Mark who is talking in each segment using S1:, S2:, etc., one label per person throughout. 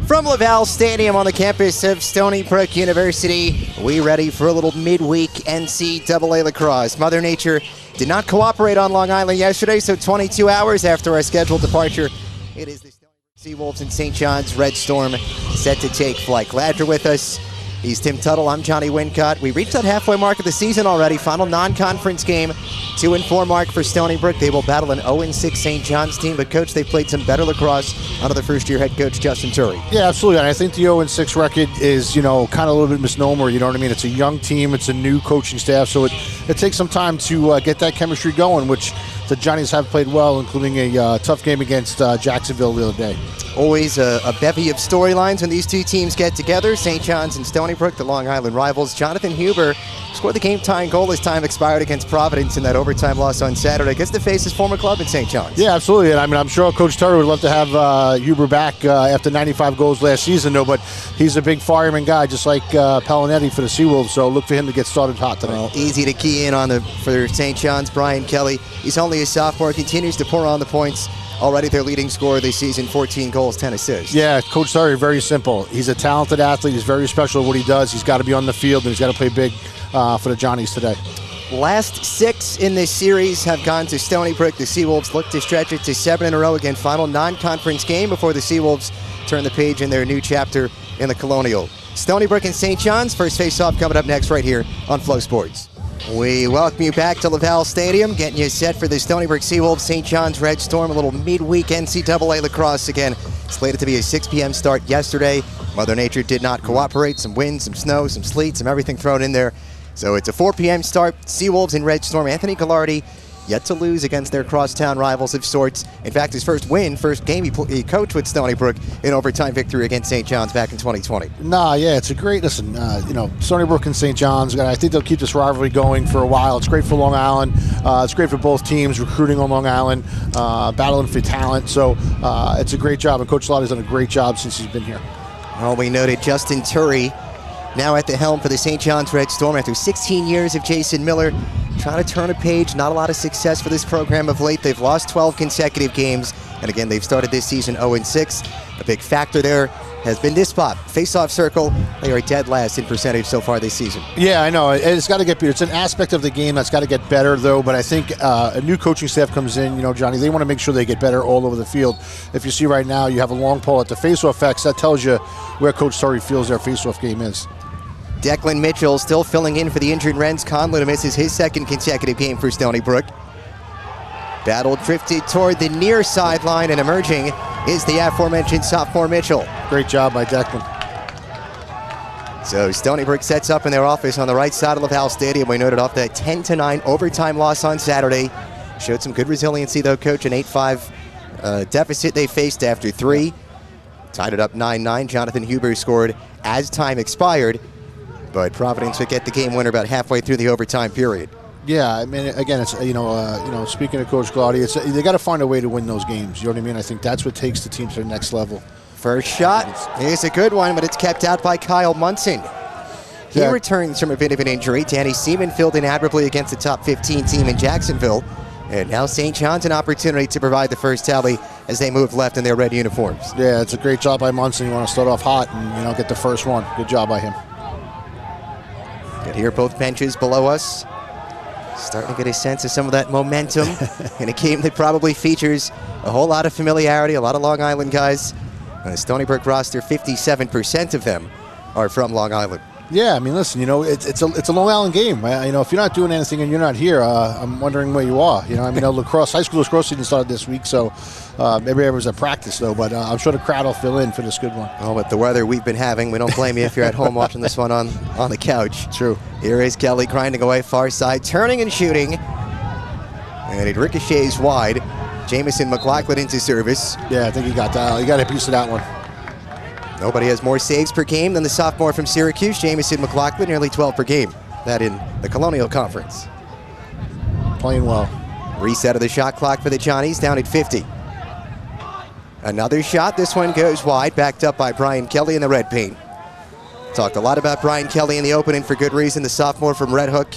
S1: From Laval Stadium on the campus of Stony Brook University, we ready for a little midweek NCAA lacrosse. Mother Nature did not cooperate on Long Island yesterday, so 22 hours after our scheduled departure, it is the Stony Brook Seawolves and St. John's Red Storm set to take flight. Glad you're with us. He's Tim Tuttle. I'm Johnny Wincott. We reached that halfway mark of the season already. Final non-conference game, 2-4 mark for Stony Brook. They will battle an 0-6 St. John's team, but coach, they've played some better lacrosse under the first-year head coach Justin Turry.
S2: Yeah, absolutely. And I think the 0-6 record is, kind of a little bit misnomer. You know what I mean? It's a young team. It's a new coaching staff, so it takes some time to get that chemistry going, which the Johnnies have played well, including a tough game against Jacksonville the other day.
S1: Always a bevy of storylines when these two teams get together. St. John's and Stony Brook, the Long Island rivals. Jonathan Huber scored the game-tying goal as time expired against Providence in that overtime loss on Saturday. Gets to face his former club in St. John's.
S2: Yeah, absolutely. And I'm sure Coach Turry would love to have Huber back after 95 goals last season, though. But he's a big fireman guy, just like Palinetti for the Seawolves. So look for him to get started hot today.
S1: Well, easy to key in on for St. John's. Brian Kelly, he's only a sophomore, continues to pour on the points. Already their leading scorer this season, 14 goals, 10 assists.
S2: Yeah, Coach Turry, very simple. He's a talented athlete. He's very special at what he does. He's got to be on the field, and he's got to play big for the Johnnies today.
S1: Last 6 in this series have gone to Stony Brook. The Seawolves look to stretch it to 7 in a row. Again, final non-conference game before the Seawolves turn the page in their new chapter in the Colonial. Stony Brook and St. John's, first face-off coming up next right here on Flow Sports. We welcome you back to Laval Stadium, getting you set for the Stony Brook Seawolves, St. John's Red Storm, a little midweek NCAA lacrosse again. Slated to be a 6 p.m. start yesterday. Mother Nature did not cooperate. Some wind, some snow, some sleet, some everything thrown in there. So it's a 4 p.m. start. Seawolves and Red Storm. Anthony Gallardi yet to lose against their crosstown rivals of sorts. In fact, his first game he coached with Stony Brook in overtime victory against St. John's back in 2020.
S2: It's a great, Stony Brook and St. John's, I think they'll keep this rivalry going for a while. It's great for Long Island. It's great for both teams, recruiting on Long Island, battling for talent. So it's a great job, and Coach Gallardi's done a great job since he's been here.
S1: Well, we noted Justin Turry now at the helm for the St. John's Red Storm after 16 years of Jason Miller. Trying to turn a page, not a lot of success for this program of late. They've lost 12 consecutive games, and again, they've started this season 0-6. A big factor there has been this spot, face-off circle. They are dead last in percentage so far this season.
S2: Yeah, I know. It's got to get better. It's an aspect of the game that's got to get better, though, but I think a new coaching staff comes in, Johnny, they want to make sure they get better all over the field. If you see right now, you have a long pole at the face-off X, that tells you where Coach Turry feels their face-off game is.
S1: Declan Mitchell still filling in for the injured Renz Conlon, misses his second consecutive game for Stony Brook. Battle drifted toward the near sideline, and emerging is the aforementioned sophomore Mitchell.
S2: Great job by Declan.
S1: So Stony Brook sets up in their office on the right side of Laval Stadium. We noted off that 10-9 overtime loss on Saturday. Showed some good resiliency though, coach, an 8-5 deficit they faced after 3. Tied it up 9-9. Jonathan Huber scored as time expired, but Providence would get the game winner about halfway through the overtime period.
S2: Yeah, I mean, again, it's speaking of Coach Gallardi, they got to find a way to win those games. You know what I mean? I think that's what takes the team to the next level.
S1: First shot is a good one, but it's kept out by Kyle Munson. He returns from a bit of an injury. Danny Seaman filled in admirably against the top 15 team in Jacksonville, and now St. John's an opportunity to provide the first tally as they move left in their red uniforms.
S2: Yeah, it's a great job by Munson. You want to start off hot and get the first one. Good job by him.
S1: Good here, both benches below us. Starting to get a sense of some of that momentum in a game that probably features a whole lot of familiarity, a lot of Long Island guys. On the Stony Brook roster, 57% of them are from Long Island.
S2: Yeah, I mean, listen, it's a Long Island game. If you're not doing anything and you're not here, I'm wondering where you are. Lacrosse, high school lacrosse season started this week, so maybe there was a practice, though, but I'm sure the crowd will fill in for this good one.
S1: Oh, but the weather we've been having, we don't blame you if you're at home watching this one on the couch.
S2: True.
S1: Here is Kelly grinding away far side, turning and shooting, and it ricochets wide. Jamison McLaughlin into service.
S2: Yeah, I think he got that. He got a piece of that one.
S1: Nobody has more saves per game than the sophomore from Syracuse, Jamison McLaughlin, nearly 12 per game. That in the Colonial Conference.
S2: Playing well.
S1: Reset of the shot clock for the Johnnies, down at 50. Another shot, this one goes wide, backed up by Brian Kelly in the red paint. Talked a lot about Brian Kelly in the opening for good reason, the sophomore from Red Hook.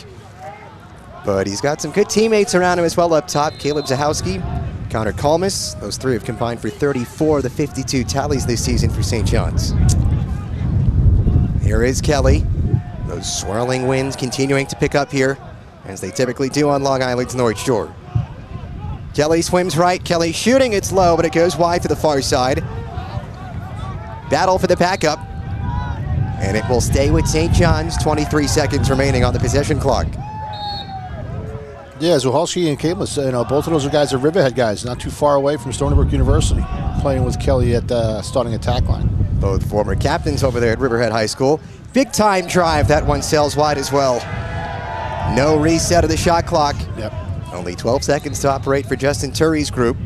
S1: But he's got some good teammates around him as well up top. Caleb Zahowski Connor Kalmus. Those three have combined for 34 of the 52 tallies this season for St. John's. Here is Kelly. Those swirling winds continuing to pick up here, as they typically do on Long Island's North Shore. Kelly swims right. Kelly shooting. It's low, but it goes wide to the far side. Battle for the backup. And it will stay with St. John's. 23 seconds remaining on the possession clock.
S2: Yeah, Zuhalski and Kalis, both of those are guys are Riverhead guys, not too far away from Stony Brook University, playing with Kelly at the starting attack line.
S1: Both former captains over there at Riverhead High School. Big time drive. That one sails wide as well. No reset of the shot clock.
S2: Yep.
S1: Only 12 seconds to operate for Justin Turry's group,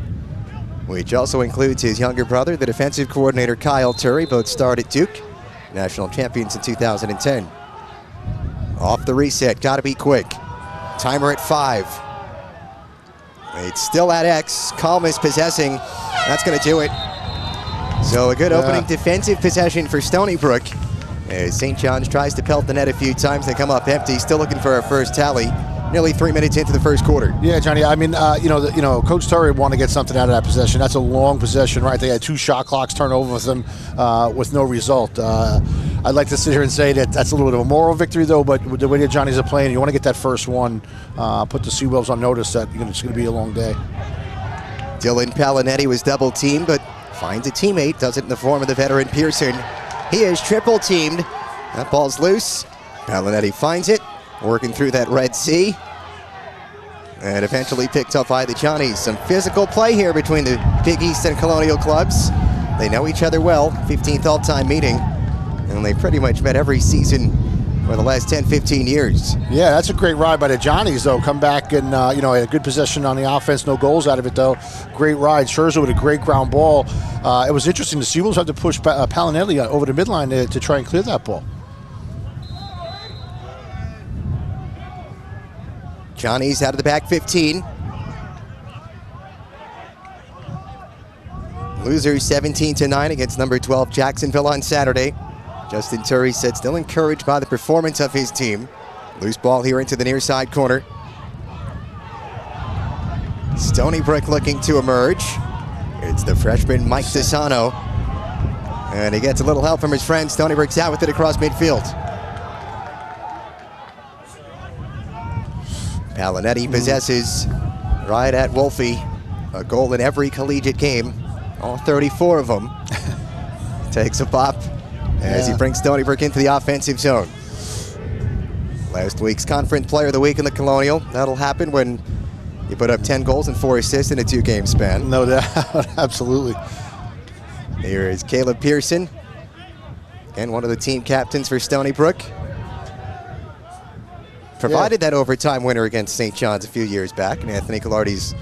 S1: which also includes his younger brother, the defensive coordinator Kyle Turry. Both starred at Duke, national champions in 2010. Off the reset, gotta be quick. Timer at 5. It's still at X. Kalmus possessing. That's gonna do it. So a good opening defensive possession for Stony Brook. As St. John's tries to pelt the net a few times, they come up empty. Still looking for our first tally. Nearly 3 minutes into the first quarter.
S2: Yeah, Johnny. I mean, Coach Turry wanted to get something out of that possession. That's a long possession, right? They had 2 shot clocks turn over with them with no result. I'd like to sit here and say that that's a little bit of a moral victory, though. But with the way the Johnnies are playing, you want to get that first one, put the Seawolves on notice that it's going to be a long day.
S1: Dylan Palinetti was double teamed, but finds a teammate. Does it in the form of the veteran Pearson. He is triple teamed. That ball's loose. Palinetti finds it. Working through that Red Sea. And eventually picked up by the Johnnies. Some physical play here between the Big East and Colonial clubs. They know each other well. 15th all-time meeting. And they pretty much met every season for the last 10, 15 years.
S2: Yeah, that's a great ride by the Johnnies, though. Come back and, had a good possession on the offense. No goals out of it, though. Great ride. Scherzer with a great ground ball. It was interesting. The Seawolves had to push Palinetti over the midline to try and clear that ball.
S1: Johnny's out of the back 15. Losers 17-9 against number 12 Jacksonville on Saturday. Justin Turry said still encouraged by the performance of his team. Loose ball here into the near side corner. Stony Brook looking to emerge. It's the freshman Mike DeSano. And he gets a little help from his friend. Stony Brook's out with it across midfield. Palinetti possesses right at Wolfie. A goal in every collegiate game. All 34 of them. Takes a pop as he brings Stony Brook into the offensive zone. Last week's Conference Player of the Week in the Colonial. That'll happen when you put up 10 goals and 4 assists in a 2-game span.
S2: No doubt, absolutely.
S1: Here is Caleb Pearson, and one of the team captains for Stony Brook. Provided that overtime winner against St. John's a few years back in Anthony Collardi's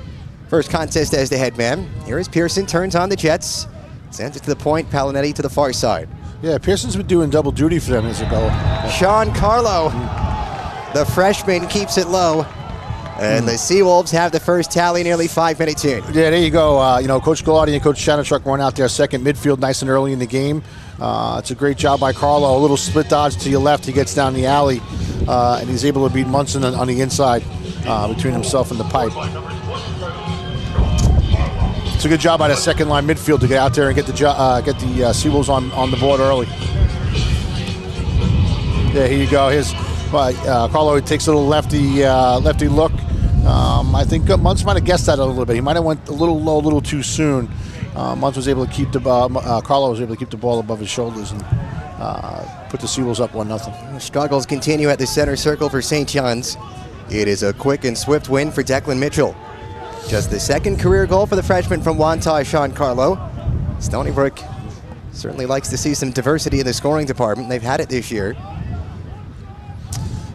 S1: first contest as the head man. Here is Pearson, turns on the Jets, sends it to the point, Palinetti to the far side.
S2: Yeah, Pearson's been doing double duty for them as a goal.
S1: Sean Carlo, the freshman, keeps it low. And the Seawolves have the first tally nearly 5 minutes in.
S2: Yeah, there you go. Coach Gallardi and Coach Shanachuk run out there second midfield nice and early in the game. It's a great job by Carlo. A little split dodge to your left. He gets down the alley, and he's able to beat Munson on the inside between himself and the pipe. It's a good job by the second line midfield to get out there and get the Seawolves on the board early. Yeah, here you go. Carlo takes a little lefty look. I think Muntz might have guessed that a little bit. He might have went a little low, a little too soon. Muntz was able to keep Carlo was able to keep the ball above his shoulders and put the Seawolves up 1-0.
S1: Struggles continue at the center circle for St. John's. It is a quick and swift win for Declan Mitchell. Just the second career goal for the freshman from Wantagh, Sean Carlo. Stony Brook certainly likes to see some diversity in the scoring department. They've had it this year.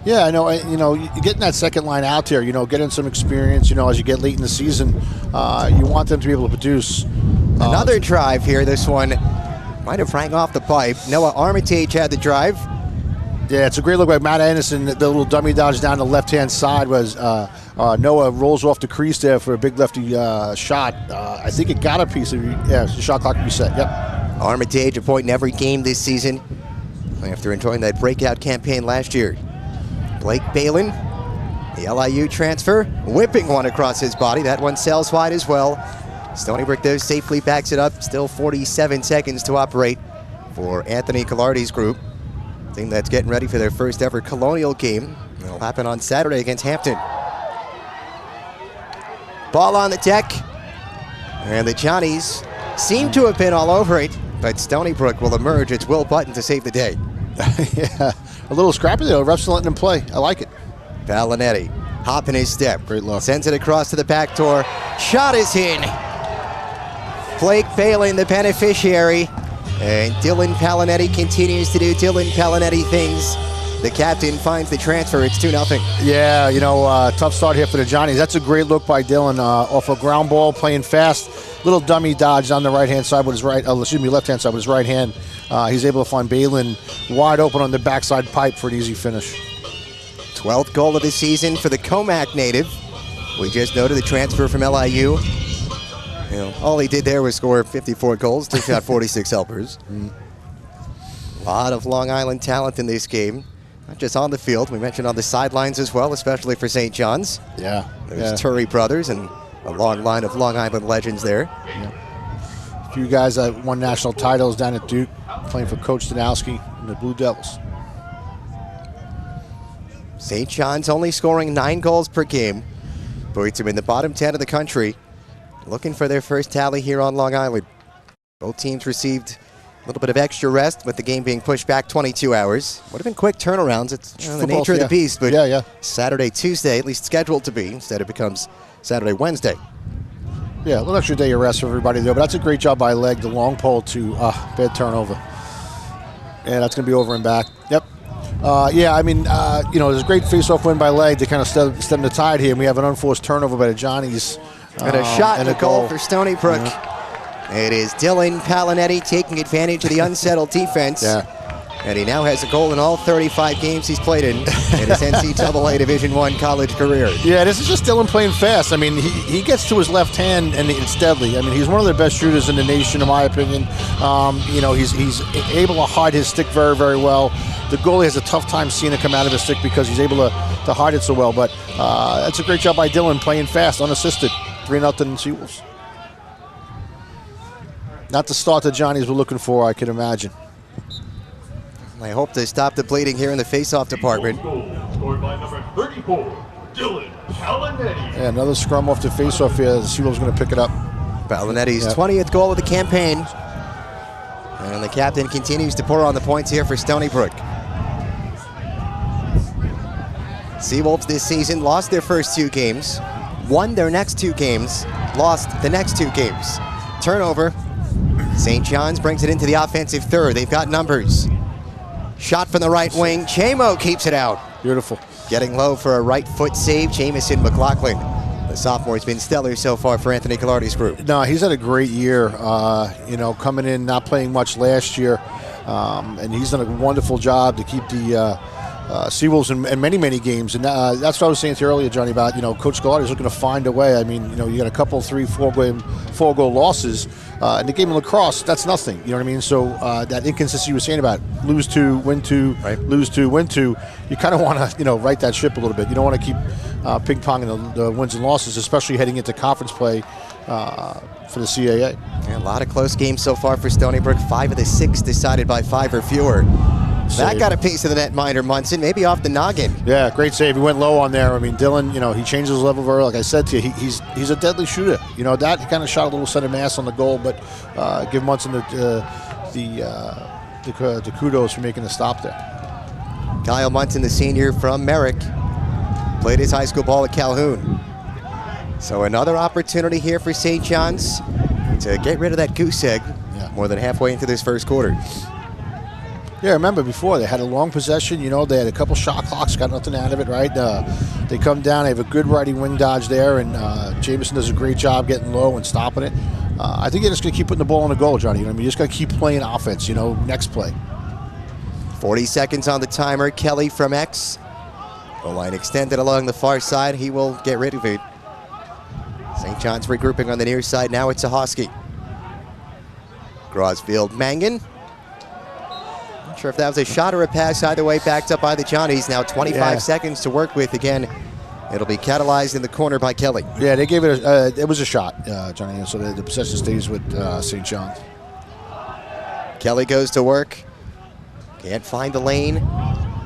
S2: Yeah, I know. You're getting that second line out there. Getting some experience. As you get late in the season, you want them to be able to produce.
S1: Another drive here. This one might have rang off the pipe. Noah Armitage had the drive.
S2: Yeah, it's a great look by Matt Anderson. The little dummy dodge down the left-hand side was Noah rolls off the crease there for a big lefty shot. I think it got a piece of the shot clock reset. Yep.
S1: Armitage a point in every game this season after enjoying that breakout campaign last year. Blake Balin, the LIU transfer, whipping one across his body. That one sails wide as well. Stony Brook, though, safely backs it up. Still 47 seconds to operate for Anthony Collardi's group. Team that's getting ready for their first ever Colonial game. It'll happen on Saturday against Hampton. Ball on the deck. And the Johnnies seem to have been all over it, but Stony Brook will emerge. It's Will Button to save the day.
S2: Yeah, a little scrappy though. Refs letting him play. I like it.
S1: Palinetti, hop in his step.
S2: Great look.
S1: Sends it across to the back door. Shot is in. Blake Balin, the beneficiary. And Dylan Palinetti continues to do Dylan Palinetti things. The captain finds the transfer. It's 2-0.
S2: Yeah, tough start here for the Johnnies. That's a great look by Dylan off a ground ball, playing fast. Little dummy dodge on the left-hand side with his left-hand side with his right hand. He's able to find Balin wide open on the backside pipe for an easy finish.
S1: 12th goal of the season for the Comac native. We just noted the transfer from LIU. All he did there was score 54 goals, took out 46 helpers. A lot of Long Island talent in this game. Not just on the field, we mentioned on the sidelines as well, especially for St. John's.
S2: Yeah.
S1: There's Turry brothers and a long line of Long Island legends there.
S2: Yeah. A few guys that won national titles down at Duke, playing for Coach Danowski and the Blue Devils.
S1: St. John's only scoring 9 goals per game. Puts them in the bottom 10 of the country. Looking for their first tally here on Long Island. Both teams received a little bit of extra rest with the game being pushed back 22 hours. Would have been quick turnarounds. It's the nature of the beast, but Saturday, Tuesday, at least scheduled to be. Instead, it becomes Saturday, Wednesday.
S2: Yeah, a little extra day of rest for everybody there, but that's a great job by Leg, the long pole to bad turnover. Yeah, that's going to be over and back. Yep. There's a great face-off win by Leg to kind of stem the tide here, and we have an unforced turnover by the Johnnies.
S1: And a shot and a goal for Stony Brook. Yeah. It is Dylan Palinetti taking advantage of the unsettled defense.
S2: Yeah.
S1: And he now has a goal in all 35 games he's played in his NCAA Division I college career.
S2: Yeah, this is just Dylan playing fast. I mean, he gets to his left hand, and it's deadly. I mean, he's one of the best shooters in the nation, in my opinion. He's able to hide his stick very, very well. The goalie has a tough time seeing it come out of his stick because he's able to hide it so well. But that's a great job by Dylan, playing fast, unassisted. 3-0 Seawolves. Not the start the Johnnies were looking for, I can imagine.
S1: I hope to stop the bleeding here in the face-off department.
S3: Scored by number 34, Dylan Palinetti.
S2: Yeah, another scrum off the face-off here. The Seawolves going to pick it up.
S1: Palinetti's 20th goal of the campaign. And the captain continues to pour on the points here for Stony Brook. Seawolves this season lost their first 2 games, won their next 2 games, lost the next 2 games. Turnover. St. John's brings it into the offensive third. They've got numbers. Shot from the right wing. Chamo keeps it out.
S2: Beautiful.
S1: Getting low for a right foot save. Jamison McLaughlin. The sophomore's been stellar so far for Anthony Collardi's group.
S2: No, he's had a great year. Coming in, not playing much last year. And he's done a wonderful job to keep the Seawolves in many, many games. And that's what I was saying to you earlier, Johnny, about, Coach Collardi's looking to find a way. I mean, you got a couple, 3, 4-goal losses. In the game of lacrosse, that's nothing. You know what I mean? So that inconsistency you were saying about lose 2, win 2, right. Lose 2, win 2, you kind of want to, right that ship a little bit. You don't want to keep ping-ponging the wins and losses, especially heading into conference play for the CAA.
S1: Yeah, a lot of close games so far for Stony Brook. 5 of the 6 decided by 5 or fewer. That got a piece of the netminder, Munson, maybe off the noggin.
S2: Yeah, great save. He went low on there. I mean, Dylan, he changes his level very, like I said to you, he's a deadly shooter. That he kind of shot a little center mass on the goal, but give Munson the kudos for making the stop there.
S1: Kyle Munson, the senior from Merrick, played his high school ball at Calhoun. So another opportunity here for St. John's to get rid of that goose egg more than halfway into this first quarter.
S2: Yeah, remember before they had a long possession. They had a couple shot clocks, got nothing out of it, right? They come down, they have a good righting wing dodge there, and Jamison does a great job getting low and stopping it. I think you're just going to keep putting the ball in the goal, Johnny. You just got to keep playing offense, next play.
S1: 40 seconds on the timer. Kelly from X. The line extended along the far side. He will get rid of it. St. John's regrouping on the near side. Now it's Sahoski. Grosfield Mangan. Not sure if that was a shot or a pass. Either way, backed up by the Johnnies. Now 25 seconds to work with again It'll be catalyzed in the corner by Kelly.
S2: Yeah, they gave it it was a shot, Johnny, so the possession stays with St. John's.
S1: Kelly goes to work. Can't find the lane.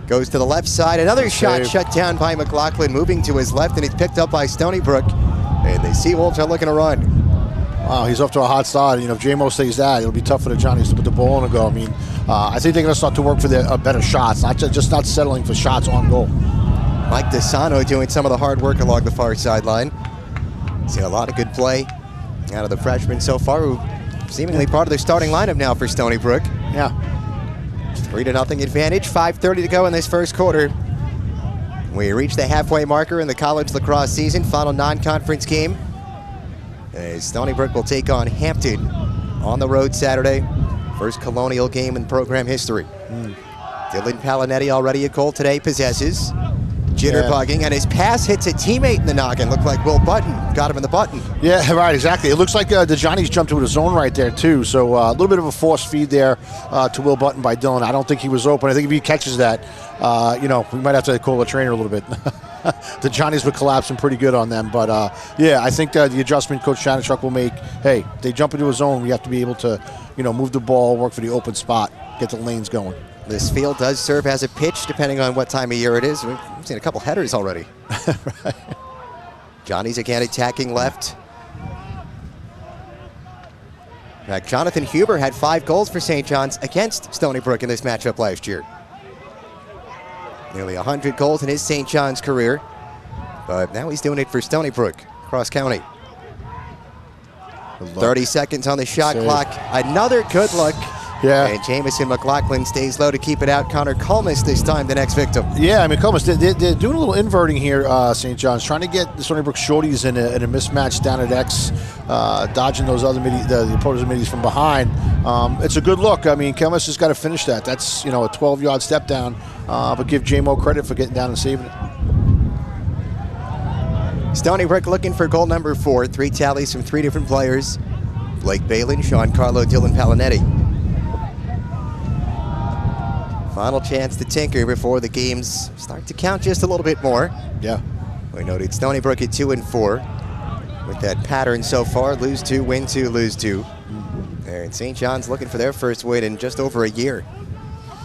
S1: Goes to the left side. Another shot shut down by McLaughlin, moving to his left, and he's picked up by Stony Brook. And the Seawolves are looking to run.
S2: Wow, he's off to a hot start. You know, if J-Mo stays that, it'll be tough for the Johnnies to put the ball on the go. I mean, I think they're going to start to work for their better shots, not just not settling for shots on goal.
S1: Mike DeSano doing some of the hard work along the far sideline. See a lot of good play out of the freshmen so far, who seemingly part of their starting lineup now for Stony Brook.
S2: Yeah.
S1: 3-0 advantage, 5:30 to go in this first quarter. We reach the halfway marker in the college lacrosse season, final non-conference game. As Stony Brook will take on Hampton on the road Saturday. First Colonial game in program history. Dylan Palinetti already a goal today, possesses. Jitterbugging, and his pass hits a teammate in the noggin. Looked like Will Button got him in the button.
S2: Yeah, right, exactly. It looks like the Johnnies jumped into the zone right there, too. So a little bit of a forced feed there to Will Button by Dylan. I don't think he was open. I think if he catches that, you know, we might have to call the trainer a little bit. The Johnnies were collapsing pretty good on them. But, yeah, I think the adjustment Coach Chanachuk will make, hey, they jump into a zone, we have to be able to, you know, move the ball, work for the open spot, get the lanes going.
S1: This field does serve as a pitch, depending on what time of year it is. We've seen a couple headers already.
S2: Right.
S1: Johnny's again attacking left. In fact, Jonathan Huber had 5 goals for St. John's against Stony Brook in this matchup last year. Nearly 100 goals in his St. John's career. But now he's doing it for Stony Brook, cross county. 30 seconds on the shot clock. Another good look.
S2: Yeah.
S1: And Jamison McLaughlin stays low to keep it out. Connor Culmus this time, the next victim.
S2: Yeah, I mean, Culmus, they're doing a little inverting here, St. John's, trying to get the Stony Brook shorties in a mismatch down at X, dodging those other the opposing middies from behind. It's a good look. I mean, Culmus has got to finish that. That's, you know, a 12-yard step down, but give J-Mo credit for getting down and saving it.
S1: Stony Brook looking for goal number 4. 3 tallies from 3 different players. Blake Balin, Sean Carlo, Dylan Palinetti. Final chance to tinker before the games start to count just a little bit more.
S2: Yeah.
S1: We noted Stony Brook at 2-4 with that pattern so far: lose 2, win 2, lose 2. And St. John's looking for their first win in just over a year.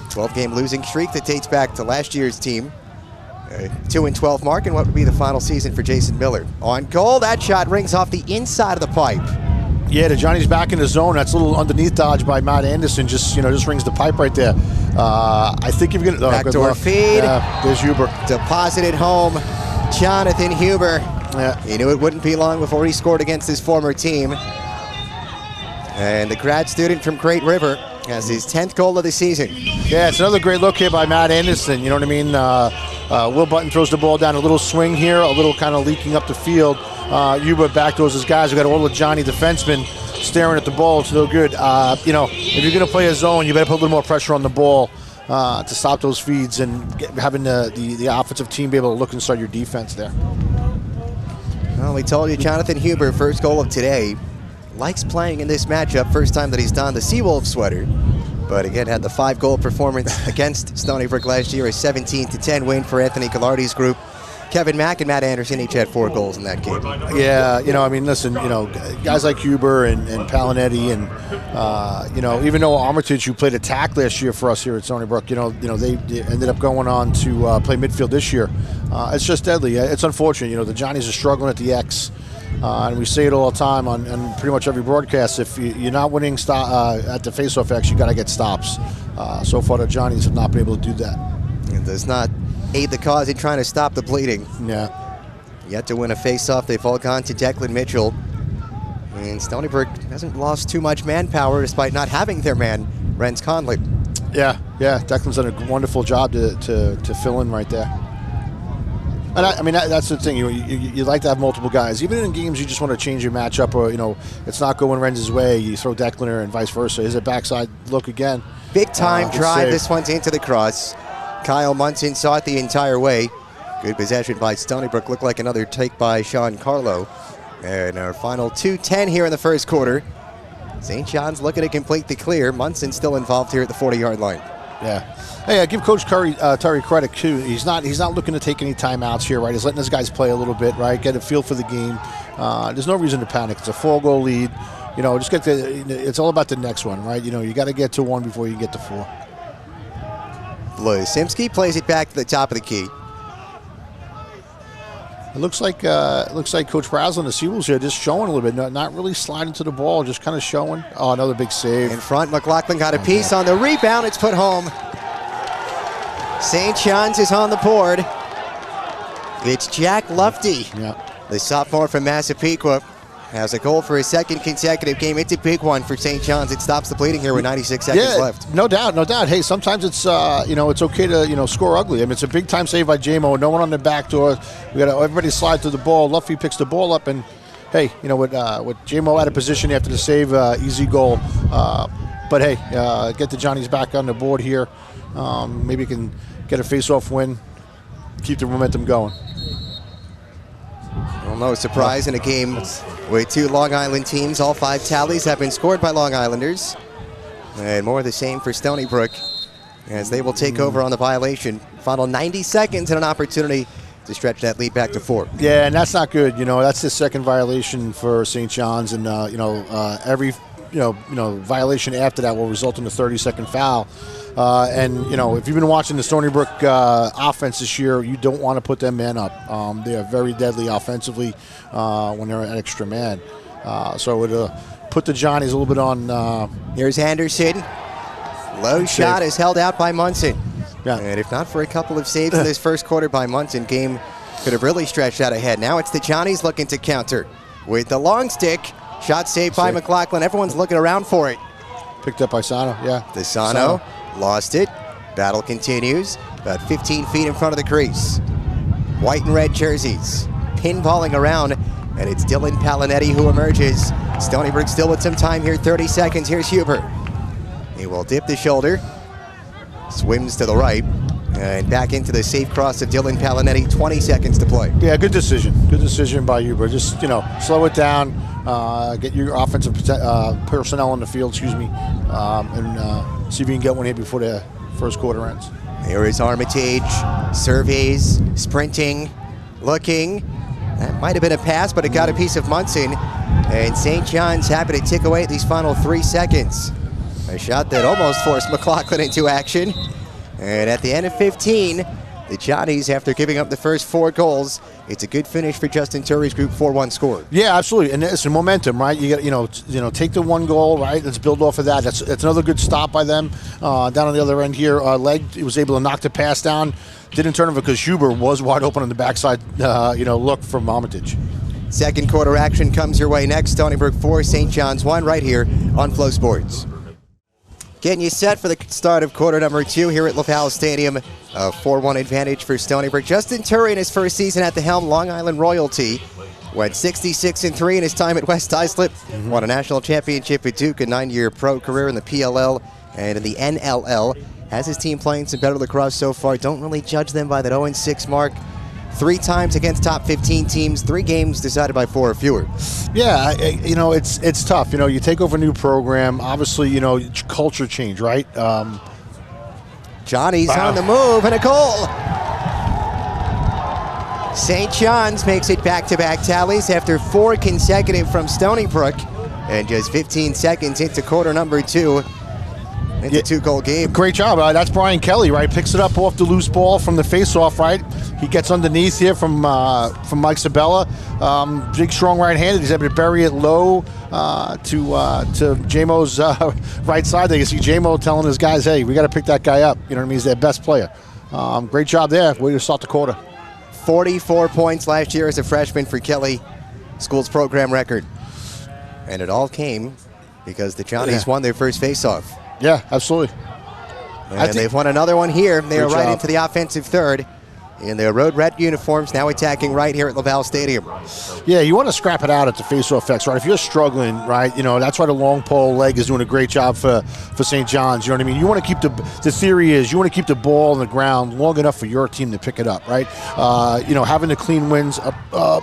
S1: 12-game losing streak that dates back to last year's team. 2-12 mark, and what would be the final season for Jason Miller. On goal, that shot rings off the inside of the pipe.
S2: Yeah, the Johnny's back in the zone. That's a little underneath dodge by Matt Anderson. Just rings the pipe right there. I think if you're gonna
S1: backdoor feed.
S2: There's Huber.
S1: Deposited home. Jonathan Huber.
S2: Yeah.
S1: He knew it wouldn't be long before he scored against his former team. And the grad student from Great River has his 10th goal of the season.
S2: Yeah, it's another great look here by Matt Anderson. You know what I mean? Will Button throws the ball down, a little swing here, a little kind of leaking up the field. Huber backdoors his guys. We've got all the Johnny defensemen staring at the ball. It's no good. You know, if you're going to play a zone, you better put a little more pressure on the ball to stop those feeds and having the offensive team be able to look inside your defense there.
S1: Well, we told you Jonathan Huber, first goal of today, likes playing in this matchup. First time that he's donned the Seawolves sweater. But again, had the 5-goal performance against Stony Brook last year, a 17-10 win for Anthony Gallardi's group. Kevin Mack and Matt Anderson each had 4 goals in that game.
S2: Yeah, you know, I mean, listen, you know, guys like Huber and Palinetti and, you know, even though Armitage, who played attack last year for us here at Stony Brook, you know, they ended up going on to play midfield this year. It's just deadly. It's unfortunate. You know, the Johnnies are struggling at the X. And we say it all the time on pretty much every broadcast. If you're not winning at the face-off X, you got to get stops. So far, the Johnnies have not been able to do that.
S1: It does not aid the cause in trying to stop the bleeding.
S2: Yeah.
S1: Yet to win a face-off, they've all gone to Declan Mitchell. And Stony Brook hasn't lost too much manpower despite not having their man, Renz Conley.
S2: Yeah, Declan's done a wonderful job to fill in right there. And I mean, that's the thing. You like to have multiple guys. Even in games you just want to change your matchup, or, you know, it's not going Renz's way, you throw Declan and vice versa. Here's a backside look again.
S1: Big time drive. This one's into the cross. Kyle Munson saw it the entire way. Good possession by Stony Brook. Looked like another take by Sean Carlo. And our final 2:10 here in the first quarter. St. John's looking to complete the clear. Munson still involved here at the 40-yard line.
S2: Yeah. Hey, give Coach Terry credit too. He's not looking to take any timeouts here, right? He's letting his guys play a little bit, right? Get a feel for the game. There's no reason to panic. It's a 4-goal lead. Just it's all about the next one, right? You got to get to 1 before you get to 4.
S1: Losimski plays it back to the top of the key.
S2: It looks like Coach Brazel and the Seawolves here just showing a little bit, not really sliding to the ball, just kind of showing. Oh, another big save.
S1: In front, McLaughlin got a piece on the rebound. It's put home. St. John's is on the board. It's Jack Lufty, the sophomore from Massapequa. Has a goal for his second consecutive game. It's a big one for St. John's. It stops the bleeding here with 96 seconds left.
S2: No doubt. Hey, sometimes it's it's okay to score ugly. I mean, it's a big time save by JMO. No one on the back door. We got everybody slide to the ball. Luffy picks the ball up, and hey, with JMO out of position after the save, easy goal. But hey, get the Johnnies back on the board here. Maybe can get a face-off win, keep the momentum going.
S1: Well, no surprise in a game with 2 Long Island teams. All 5 tallies have been scored by Long Islanders. And more of the same for Stony Brook as they will take over on the violation. Final 90 seconds and an opportunity to stretch that lead back to 4.
S2: Yeah, and that's not good. That's the second violation for St. John's, and every violation after that will result in a 30-second foul. If you've been watching the Stony Brook offense this year, you don't want to put them man up. They are very deadly offensively when they're an extra man. So it would put the Johnnies a little bit on.
S1: Here's Anderson. Low shot is held out by Munson.
S2: Yeah.
S1: And if not for a couple of saves in this first quarter by Munson, game could have really stretched out ahead. Now it's the Johnnies looking to counter with the long stick. Shot saved by McLaughlin. Everyone's looking around for it.
S2: Picked up by Sano, yeah.
S1: Desano lost it. Battle continues. About 15 feet in front of the crease. White and red jerseys. Pinballing around. And it's Dylan Palinetti who emerges. Stony Brook still with some time here. 30 seconds. Here's Huber. He will dip the shoulder. Swims to the right. And back into the safe cross of Dylan Palinetti. 20 seconds to play.
S2: Yeah, good decision. Good decision by Huber. Just, slow it down. Get your offensive personnel on the field, and see if you can get one here before the first quarter ends.
S1: Here is Armitage. Surveys, sprinting, looking. That might have been a pass, but it got a piece of Munson. And St. John's happy to tick away at these final 3 seconds. A shot that almost forced McLaughlin into action. And at the end of 15, the Johnnies, after giving up the first 4 goals, it's a good finish for Justin Turry's group 4-1 score.
S2: Yeah, absolutely, and it's a momentum, right? You got, take the 1 goal, right? Let's build off of that. That's another good stop by them. Down on the other end here, Leg was able to knock the pass down. Didn't turn it because Huber was wide open on the backside. Look from Armitage.
S1: Second quarter action comes your way next. Stony Brook 4, St. John's 1, right here on Flow Sports. Getting you set for the start of quarter number 2 here at LaPalle Stadium. A 4-1 advantage for Stony Brook. Justin Turry in his first season at the helm, Long Island royalty. Went 66-3 in his time at West Islip. Won a national championship at Duke, a 9-year pro career in the PLL and in the NLL. Has his team playing some better lacrosse so far. Don't really judge them by that 0-6 mark. 3 times against top 15 teams, 3 games decided by 4 or fewer.
S2: Yeah, it's tough. You take over a new program. Obviously, culture change, right?
S1: Johnny's on the move and a goal. St. John's makes it back-to-back tallies after 4 consecutive from Stony Brook. And just 15 seconds into quarter number 2. It's a 2-goal game.
S2: Great job. That's Brian Kelly, right? Picks it up off the loose ball from the face-off, right? He gets underneath here from Mike Sabella. Big, strong right-handed. He's able to bury it low to JMO's right side there. You see JMO telling his guys, hey, we got to pick that guy up. You know what I mean? He's their best player. Great job there. Way to start the quarter.
S1: 44 points last year as a freshman for Kelly, school's program record. And it all came because the Johnnies won their first face-off.
S2: Yeah, absolutely.
S1: And they've won another one here. They are right into the offensive third in their road red uniforms, now attacking right here at LaPalle Stadium. Yeah,
S2: you want to scrap it out at the face-off X, right? If you're struggling, right, that's why the long pole leg is doing a great job for St. John's. You know what I meing? You want to keep the theory is you want to keep the ball on the ground long enough for your team to pick it up, right? Having the clean wins up. Well,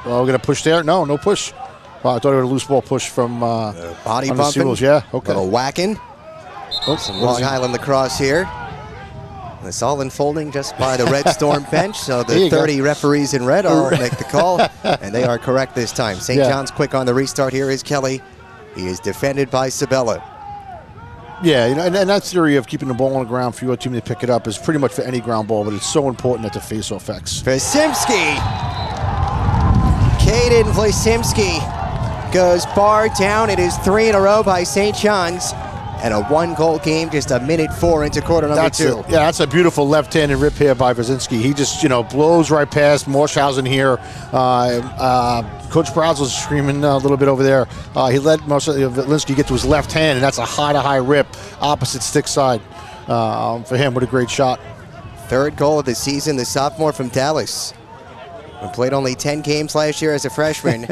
S2: we're going to push there? No push. I thought it was a loose ball push from
S1: body
S2: on
S1: bumping.
S2: The yeah, okay.
S1: Little whacking. Some Long Island lacrosse here. It's all unfolding just by the Red Storm bench, so the 30 referees in red all make the call, and they are correct this time. St. John's quick on the restart here is Kelly. He is defended by Sabella.
S2: Yeah, you know, and that theory of keeping the ball on the ground for your team to pick it up is pretty much for any ground ball, but it's so important at the face-off X.
S1: Wasimski. Caden Wasimski goes bar down. It is 3 in a row by St. John's. And a 1-goal game, just a minute 4 into quarter number 2.
S2: That's a beautiful left-handed rip here by Wasimski. He just, blows right past Morshausen here. Coach Brazel's screaming a little bit over there. He let Wasimski get to his left hand, and that's a high-to-high rip, opposite stick side for him. What a great shot. 3rd goal of the season, the sophomore from Dallas, who played only 10 games last year as a freshman.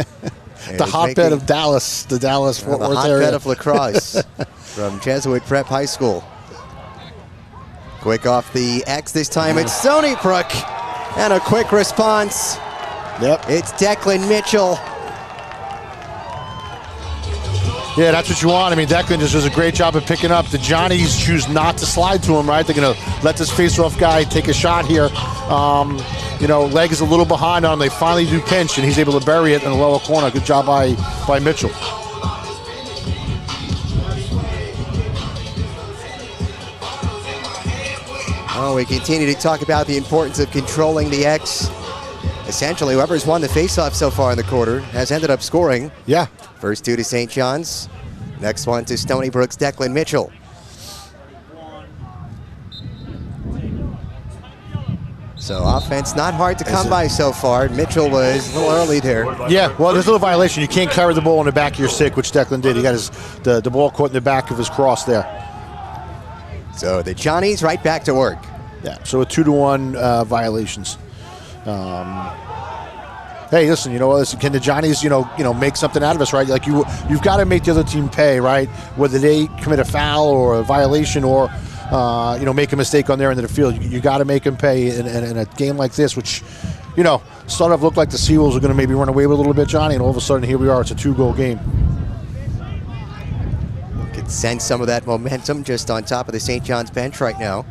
S2: The hotbed of Dallas, the Dallas-Fort Worth area.
S1: The hotbed of lacrosse. From Jesuit Prep High School. Quick off the X this time. It's Stony Brook. And a quick response.
S2: Yep.
S1: It's Declan Mitchell.
S2: Yeah, that's what you want. I mean, Declan just does a great job of picking up. The Johnnies choose not to slide to him, right? They're going to let this face-off guy take a shot here. Leg is a little behind on him. They finally do pinch, and he's able to bury it in the lower corner. Good job by Mitchell.
S1: Oh, we continue to talk about the importance of controlling the X. Essentially, whoever's won the faceoff so far in the quarter has ended up scoring.
S2: Yeah.
S1: First 2 to St. John's. Next one to Stony Brook's Declan Mitchell. So offense not hard to come by so far. Mitchell was a little early there.
S2: Yeah, well, there's a little violation. You can't carry the ball in the back of your stick, which Declan did. He got the ball caught in the back of his cross there.
S1: So the Johnnies right back to work.
S2: Yeah, so a 2-to-1 violations. Hey, listen, can the Johnnies, make something out of us, right? Like you've got to make the other team pay, right? Whether they commit a foul or a violation or, make a mistake on their end of the field, you got to make them pay in a game like this, which, sort of looked like the Seawolves are going to maybe run away with a little bit, Johnny, and all of a sudden here we are. It's a 2-goal game.
S1: Could sense some of that momentum just on top of the St. John's bench right now.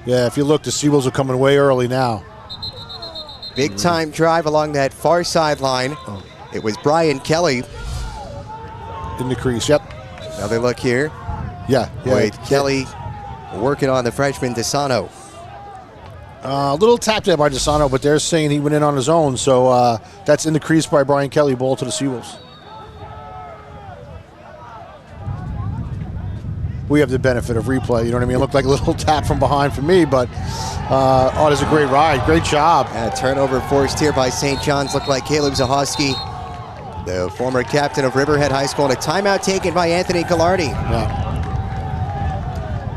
S2: Yeah, if you look, the Seawolves are coming way early now.
S1: Big time drive along that far sideline. It was Brian Kelly.
S2: In the crease, yep.
S1: Another look here.
S2: Yeah.
S1: Wait, Kelly working on the freshman DeSano.
S2: A little tap there by DeSano, but they're saying he went in on his own. So that's in the crease by Brian Kelly, ball to the Seawolves. We have the benefit of replay, you know what I mean? It looked like a little tap from behind for me, but there's a great ride. Great job.
S1: And a turnover forced here by St. John's. Looked like Caleb Zahoski, the former captain of Riverhead High School, and a timeout taken by Anthony Gallardi.
S2: Yeah.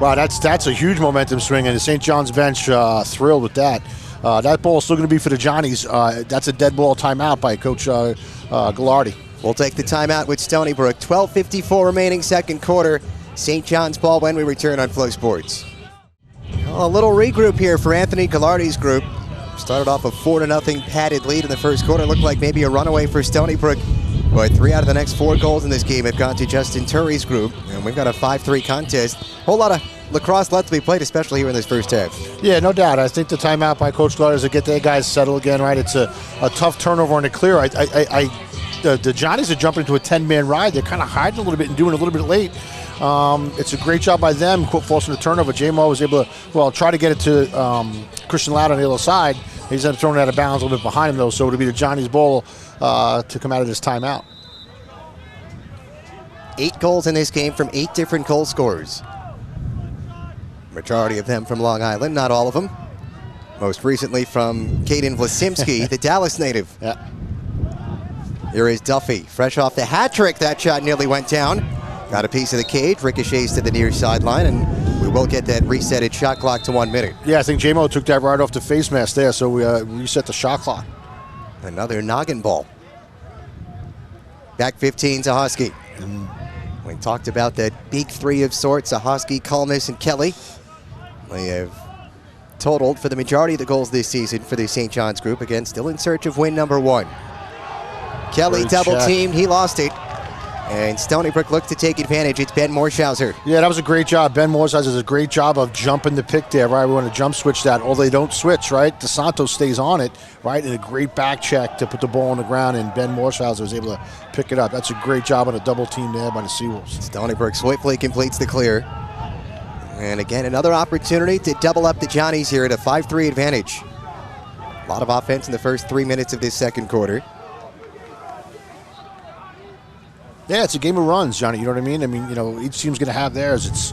S2: Wow, that's a huge momentum swing, and the St. John's bench thrilled with that. That ball is still going to be for the Johnnies. That's a dead ball timeout by Coach Gallardi.
S1: We'll take the timeout with Stony Brook. 12:54 remaining second quarter. St. John's ball when we return on Flow Sports. A little regroup here for Anthony Gallardi's group. Started off a 4-0 padded lead in the first quarter. Looked like maybe a runaway for Stony Brook. But 3 out of the next 4 goals in this game have gone to Justin Turry's group. And we've got a 5-3 contest. Whole lot of lacrosse left to be played, especially here in this first half.
S2: Yeah, no doubt. I think the timeout by Coach Gallardi is to get their guys settled again, right? It's a tough turnover on the clear. The Johnnies are jumping into a 10-man ride. They're kind of hiding a little bit and doing a little bit late. It's a great job by them, forcing the turnover. J-Mo was able to, try to get it to Christian Loud on the other side. He's ended up throwing it out of bounds a little bit behind him, though, so it'll be the Johnny's ball to come out of this timeout.
S1: 8 goals in this game from 8 different goal scorers. Majority of them from Long Island, not all of them. Most recently from Caden Wasimski, the Dallas native.
S2: Yeah.
S1: Here is Duffy, fresh off the hat trick. That shot nearly went down. Got a piece of the cage, ricochets to the near sideline, and we will get that resetted shot clock to 1 minute.
S2: Yeah, I think J-Mo took that right off the face mask there, so we reset the shot clock.
S1: Another noggin ball. Back 15 to Husky. We talked about that big 3 of sorts, Husky, Culmus, and Kelly. They have totaled for the majority of the goals this season for the St. John's group. Again, still in search of win number 1. Kelly double-teamed, he lost it. And Stony Brook looked to take advantage. It's Ben Morshauser.
S2: Yeah, that was a great job. Ben Morshauser does a great job of jumping the pick there, right? We want to jump switch that. Although they don't switch, right? DeSanto stays on it, right? And a great back check to put the ball on the ground, and Ben Morshauser was able to pick it up. That's a great job on a double team there by the Seawolves.
S1: Stony Brook swiftly completes the clear. And again, another opportunity to double up the Johnnies here at a 5-3 advantage. A lot of offense in the first 3 minutes of this second quarter.
S2: Yeah, it's a game of runs, Johnny. You know what I mean? I mean, you know, each team's going to have theirs. It's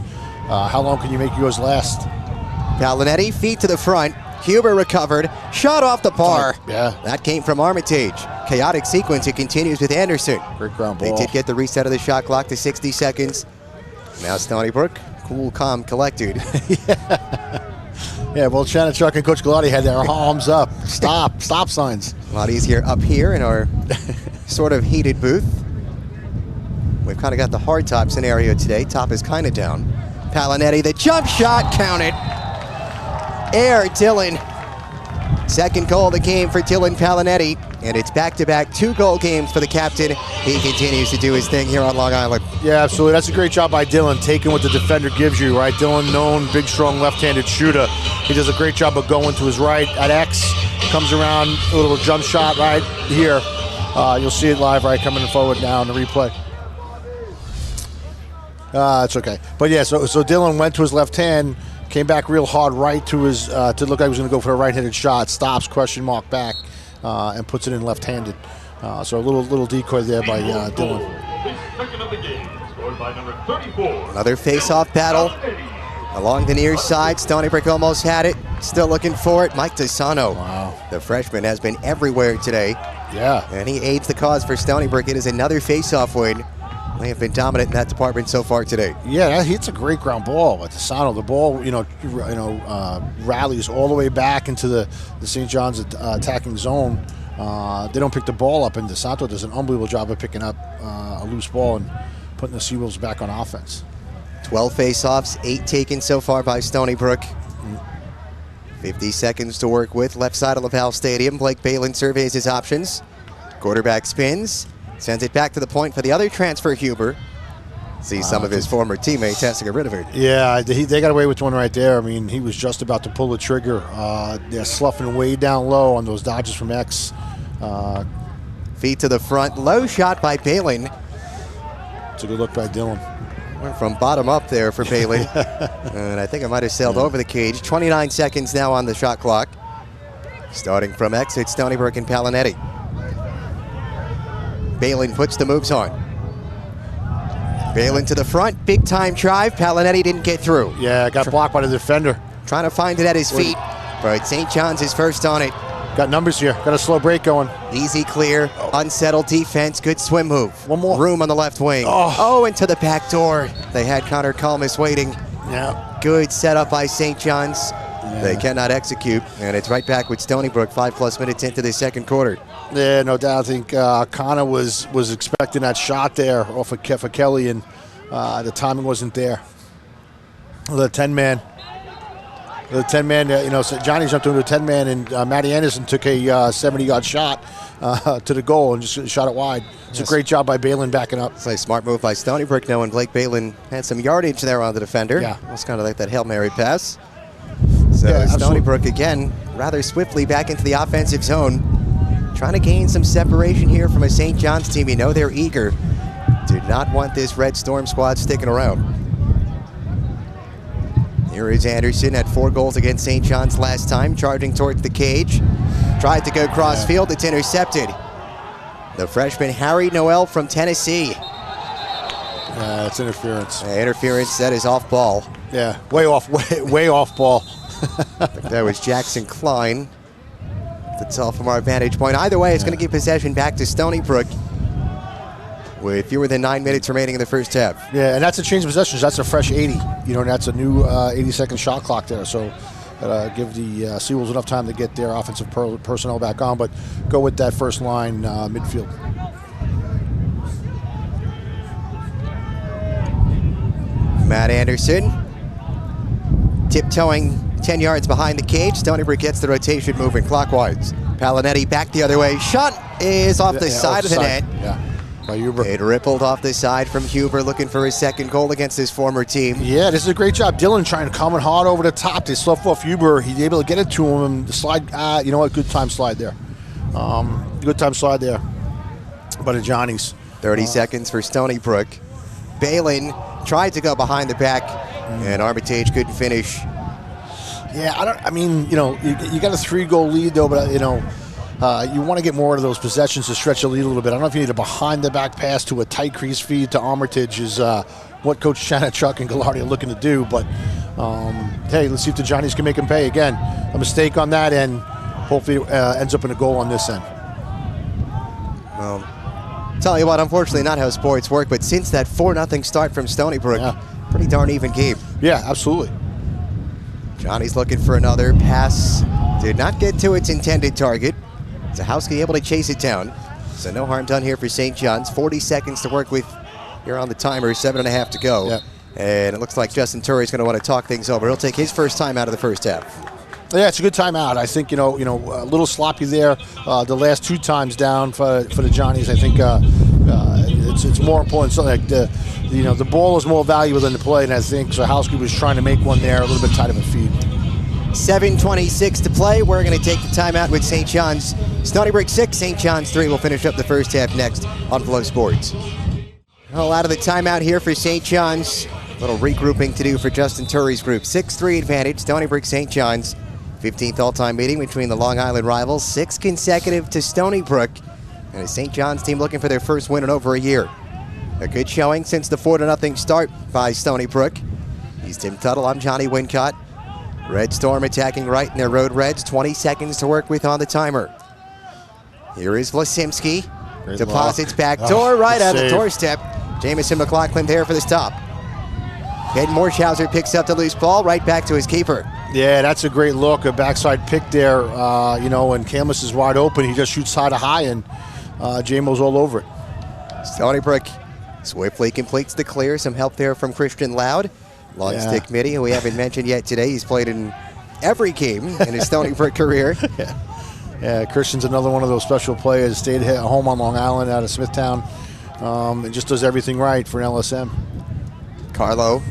S2: how long can you make yours last?
S1: Paglinetti, feet to the front. Huber recovered. Shot off the bar.
S2: Yeah.
S1: That came from Armitage. Chaotic sequence. It continues with Anderson.
S2: Great ground ball.
S1: They did get the reset of the shot clock to 60 seconds. Now Stony Brook, cool, calm, collected.
S2: Yeah, well, Shannon Chuck and Coach Galati had their arms up. Stop signs.
S1: A lot easier up here in our sort of heated booth. We've kind of got the hard top scenario today. Top is kind of down. Paglinetti, the jump shot, counted. Air, Dylan. Second goal of the game for Dylan Paglinetti. And it's back-to-back 2-goal games for the captain. He continues to do his thing here on Long Island.
S2: Yeah, absolutely. That's a great job by Dylan, taking what the defender gives you, right? Dylan, known, big, strong, left-handed shooter. He does a great job of going to his right at X, comes around, a little jump shot right here. You'll see it live, right, coming forward now in the replay. It's okay. But yeah, so Dylan went to his left hand, came back real hard right to his, to look like he was going to go for a right-handed shot, stops, question mark back, and puts it in left-handed. So a little decoy there by Dylan.
S3: Second of the game, scored by number 34.
S1: Another face-off battle along the near side. Stony Brook almost had it. Still looking for it. Mike DeSanto,
S2: Wow.
S1: the freshman, has been everywhere today.
S2: Yeah.
S1: And he aids the cause for Stony Brook. It is another face-off win. They have been dominant in that department so far today.
S2: Yeah, it's a great ground ball. With DeSanto, the ball, rallies all the way back into the St. John's attacking zone. They don't pick the ball up, and DeSanto does an unbelievable job of picking up a loose ball and putting the Seawolves back on offense.
S1: 12 face-offs, 8 taken so far by Stony Brook. 50 seconds to work with. Left side of LaValle Stadium. Blake Balin surveys his options. Quarterback spins. Sends it back to the point for the other transfer, Huber. See some of his former teammates has to get rid of it.
S2: Yeah, they got away with one right there. I mean, he was just about to pull the trigger. They're sloughing way down low on those dodges from X.
S1: Feet to the front. Low shot by Balin.
S2: It's a good look by Dylan.
S1: Went from bottom up there for Balin. And I think I might have sailed over the cage. 29 seconds now on the shot clock. Starting from X, it's Stony Brook and Paglinetti. Balin puts the moves on. Balin to the front, big time drive. Paglinetti didn't get through.
S2: Yeah, got blocked by the defender.
S1: Trying to find it at his feet, but St. John's is first on it.
S2: Got numbers here. Got a slow break going.
S1: Easy clear, unsettled defense, good swim move.
S2: One more.
S1: Room on the left wing.
S2: Oh.
S1: Into the back door. They had Connor Kalmus waiting.
S2: Yeah.
S1: Good setup by St. John's.
S2: Yeah.
S1: They cannot execute, and it's right back with Stony Brook 5+ minutes into the second quarter.
S2: Yeah, no doubt. I think Connor was expecting that shot there off of Kelly, and the timing wasn't there. The 10-man. So Johnny jumped into a 10-man, and Matty Anderson took a 70-yard shot to the goal and just shot it wide. It's a great job by Balin backing up.
S1: It's a smart move by Stony Brook, knowing Blake Balin had some yardage there on the defender.
S2: Yeah.
S1: It was kind of like that Hail Mary pass. So
S2: Yeah,
S1: Stony
S2: absolutely.
S1: Brook again, rather swiftly back into the offensive zone. Trying to gain some separation here from a St. John's team. You know they're eager. Do not want this Red Storm squad sticking around. Here is Anderson at 4 goals against St. John's last time, charging towards the cage. Tried to go cross field, it's intercepted. The freshman Harry Noel from Tennessee.
S2: It's interference.
S1: Interference, that is off ball.
S2: Yeah, way off ball.
S1: That was Jackson Klein. That's all from our vantage point. Either way, it's going to give possession back to Stony Brook with fewer than 9 minutes remaining in the first half.
S2: Yeah, and that's a change of possessions. That's a fresh 80. You know, and that's a new 80-second shot clock there. So give the Seawolves enough time to get their offensive personnel back on, but go with that first line midfield.
S1: Matt Anderson tiptoeing 10 yards behind the cage. Stony Brook gets the rotation moving clockwise. Paglinetti back the other way. Shot is off the side of the net.
S2: Yeah. by Huber.
S1: It rippled off the side from Huber, looking for his second goal against his former team.
S2: Yeah, this is a great job. Dylan trying to come in hard over the top. They slough off Huber. He's able to get it to him. The slide, you know what? Good time slide there. Good time slide there by the Johnnies.
S1: 30 seconds for Stony Brook. Balin tried to go behind the back, and Armitage couldn't finish.
S2: Yeah, you know, you got a 3-goal lead though, but you know, you want to get more of those possessions to stretch the lead a little bit. I don't know if you need a behind-the-back pass to a tight crease feed to Armitage is what Coach Chanachuk and Gallardi are looking to do. But hey, let's see if the Johnnies can make them pay. Again, a mistake on that end. Hopefully it ends up in a goal on this end.
S1: Well, tell you what, unfortunately not how sports work, but since that 4-0 start from Stony Brook, pretty darn even game.
S2: Yeah, absolutely.
S1: Johnny's looking for another pass. Did not get to its intended target. Zahowski able to chase it down. So no harm done here for St. John's. 40 seconds to work with here on the timer, 7.5 to go.
S2: Yep.
S1: And it looks like Justin Turry is going to want to talk things over. He'll take his first time out of the first half.
S2: Yeah, it's a good timeout. I think, a little sloppy there. The last 2 times down for the Johnnies. I think it's more important. So like the ball is more valuable than the play, and I think Zahowski was trying to make one there, a little bit tight of a feed.
S1: 7:26 to play. We're going to take the timeout with St. John's. Stony Brook 6, St. John's 3. We'll finish up the first half next on Flow Sports. Well, out of the timeout here for St. John's. A little regrouping to do for Justin Turry's group. 6-3 advantage. Stony Brook, St. John's. 15th all-time meeting between the Long Island rivals. 6 consecutive to Stony Brook. And a St. John's team looking for their first win in over a year. A good showing since the 4-0 start by Stony Brook. He's Tim Tuttle. I'm Johnny Wincott. Red Storm attacking right in their road Reds. 20 seconds to work with on the timer. Here is Vlasimski. Deposits back door right on the doorstep. Jamison McLaughlin there for the stop. Ed Morshauser picks up the loose ball right back to his keeper.
S2: Yeah, that's a great look. A backside pick there, and Camus is wide open. He just shoots high to high, and Jamo's all over it.
S1: Stony Brook swiftly completes the clear. Some help there from Christian Loud. Long stick midi, who we haven't mentioned yet today. He's played in every game in his Stony Brook career.
S2: Yeah, Christian's another one of those special players. Stayed at home on Long Island out of Smithtown. And just does everything right for an LSM.
S1: Carlo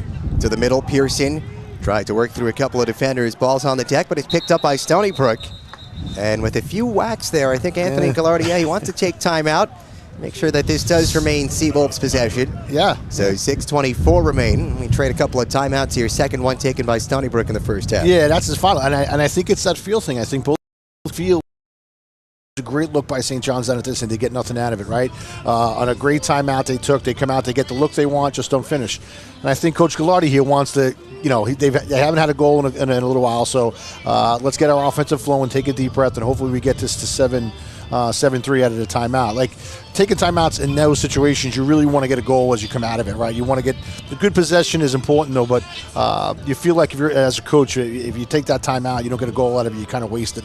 S1: to the middle. Pearson tried to work through a couple of defenders. Ball's on the deck, but it's picked up by Stony Brook. And with a few whacks there, I think Anthony Gallardi, he wants to take time out. Make sure that this does remain Seawolves' possession.
S2: Yeah.
S1: So 6:24 remain. We trade a couple of timeouts here. Second one taken by Stony Brook in the first half.
S2: Yeah, that's his final. And I think it's that feel thing. I think both feel a great look by St. John's down at this, and they get nothing out of it, right? On a great timeout they took, they come out, they get the look they want, just don't finish. And I think Coach Gallardi here wants to, they haven't had a goal in a little while, so let's get our offensive flow and take a deep breath, and hopefully we get this to 7-3 out of the timeout. Like, taking timeouts in those situations, you really want to get a goal as you come out of it, right? You want to get the good possession is important though, but you feel like if you're as a coach, if you take that timeout, you don't get a goal out of it, you kind of waste it.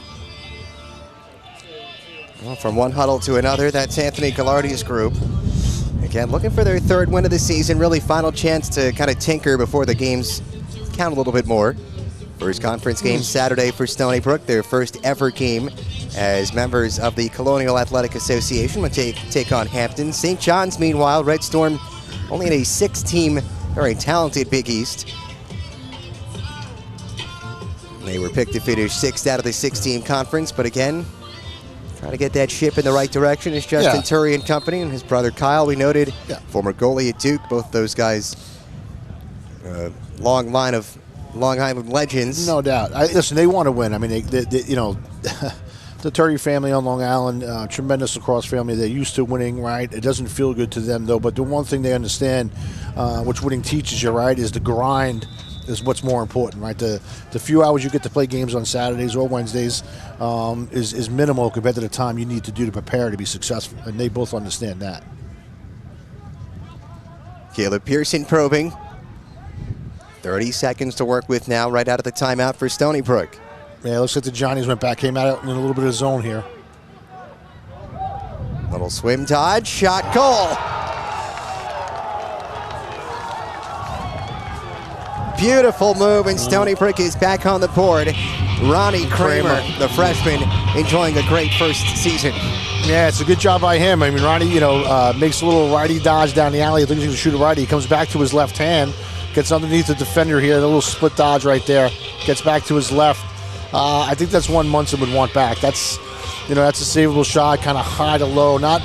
S1: Well, from one huddle to another, that's Anthony Gallardi's group. Again, looking for their third win of the season, really final chance to kind of tinker before the games count a little bit more. First conference game Saturday for Stony Brook, their first ever game as members of the Colonial Athletic Association will take on Hampton. St. John's, meanwhile, Red Storm only in a 6-team, very talented Big East. They were picked to finish 6th out of the 6-team conference, but again, trying to get that ship in the right direction is Justin Turry and company, and his brother Kyle, we noted, former goalie at Duke. Both those guys, long line of Long Island legends.
S2: No doubt. Listen, they want to win. I mean, the Turry family on Long Island, tremendous lacrosse family. They're used to winning, right? It doesn't feel good to them, though. But the one thing they understand, which winning teaches you, right, is the grind is what's more important, right? The few hours you get to play games on Saturdays or Wednesdays is minimal compared to the time you need to do to prepare to be successful, and they both understand that.
S1: Caleb Pearson probing. 30 seconds to work with now, right out of the timeout for Stony Brook.
S2: Yeah, looks like the Johnnies went back, came out in a little bit of zone here.
S1: Little swim dodge, shot, goal. Beautiful move, and Stony Brook is back on the board. Ronnie Kramer, the freshman, enjoying a great first season.
S2: Yeah, it's a good job by him. I mean, Ronnie, makes a little righty dodge down the alley. I think he's going to shoot a righty. He comes back to his left hand, gets underneath the defender here. A little split dodge right there. Gets back to his left. I think that's one Munson would want back. That's a savable shot, kind of high to low. Not,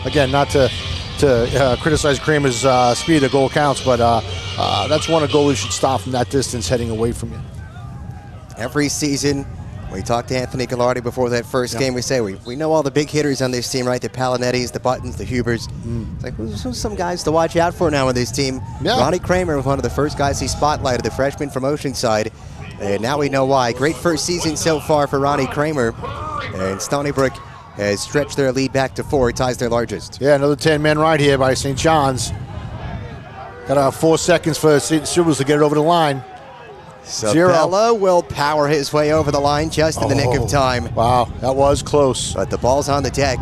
S2: again, not to criticize Kramer's speed. A goal counts, but that's one a goalie should stop from that distance heading away from you.
S1: Every season, we talked to Anthony Gallardi before that first game. We say we know all the big hitters on this team, right? The Palinettis, the Buttons, the Hubers. It's like, who's some guys to watch out for now on this team?
S2: Yeah.
S1: Ronnie Kramer was one of the first guys he spotlighted, the freshman from Oceanside. And now we know why. Great first season so far for Ronnie Kramer. And Stony Brook has stretched their lead back to 4. It ties their largest.
S2: Yeah, another 10-man ride here by St. John's. Got 4 seconds for St. Silvers to get it over the line.
S1: Sabella will power his way over the line just in the nick of time.
S2: Wow, that was close.
S1: But the ball's on the deck.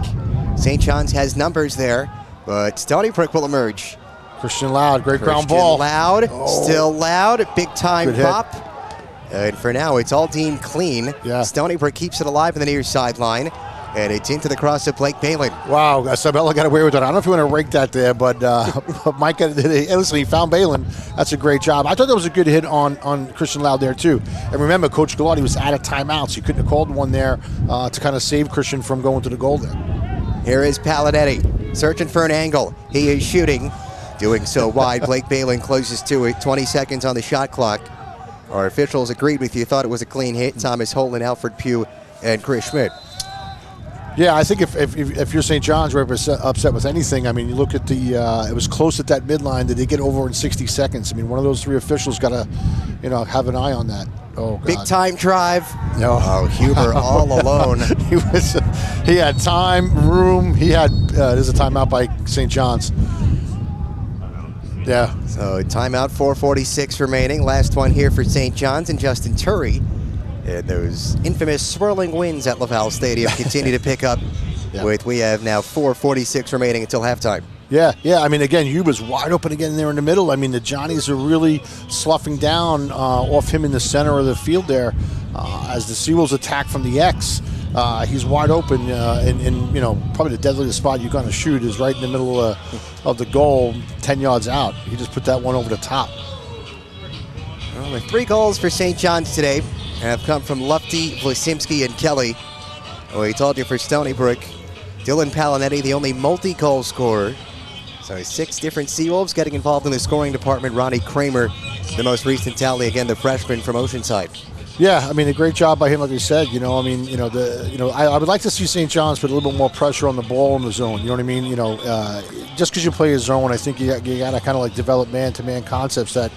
S1: St. John's has numbers there, but Stony Brook will emerge.
S2: Christian Loud, great ground ball.
S1: Loud, still Loud, big time
S2: Good
S1: pop. And for now, it's all deemed clean.
S2: Yeah.
S1: Stony Brook keeps it alive in the near sideline. And it's into the cross of Blake Balin.
S2: Wow, Sabella got away with it. I don't know if you want to rake that there, but Mike, listen, he found Balin. That's a great job. I thought that was a good hit on Christian Loud there, too. And remember, Coach Gallardi was out of timeouts. He couldn't have called one there to kind of save Christian from going to the goal there.
S1: Here is Palinetti searching for an angle. He is shooting. Doing so wide. Blake Balin closes to it. 20 seconds on the shot clock. Our officials agreed with you. Thought it was a clean hit. Thomas Holden, Alfred Pugh, and Chris Schmidt.
S2: Yeah, I think if you're St. John's, we're upset with anything. I mean, you look at it was close at that midline. Did they get over in 60 seconds? I mean, one of those 3 officials got to, have an eye on that. Oh, God.
S1: Big time drive.
S2: No.
S1: Oh, Huber all alone.
S2: He had time, room. There's a timeout by St. John's. Yeah.
S1: So timeout, 4:46 remaining. Last one here for St. John's and Justin Turry. And those infamous swirling winds at Laval Stadium continue to pick up. We have now 4:46 remaining until halftime.
S2: Yeah. I mean, again, Huber's wide open again there in the middle. I mean, the Johnnies are really sloughing down off him in the center of the field there as the Seawolves attack from the X. He's wide open, and probably the deadliest spot you're going to shoot is right in the middle of the goal, 10 yards out. He just put that one over the top.
S1: Well, the 3 goals for St. John's today have come from Lufty, Vlasimski, and Kelly. We told you for Stony Brook, Dylan Palinetti, the only multi-goal scorer. So 6 different Seawolves getting involved in the scoring department. Ronnie Kramer, the most recent tally, again, the freshman from Oceanside.
S2: Yeah, I mean, a great job by him, like you said. I would like to see St. John's put a little bit more pressure on the ball in the zone. You know what I mean? Just because you play a zone, I think you got to kind of like develop man-to-man concepts that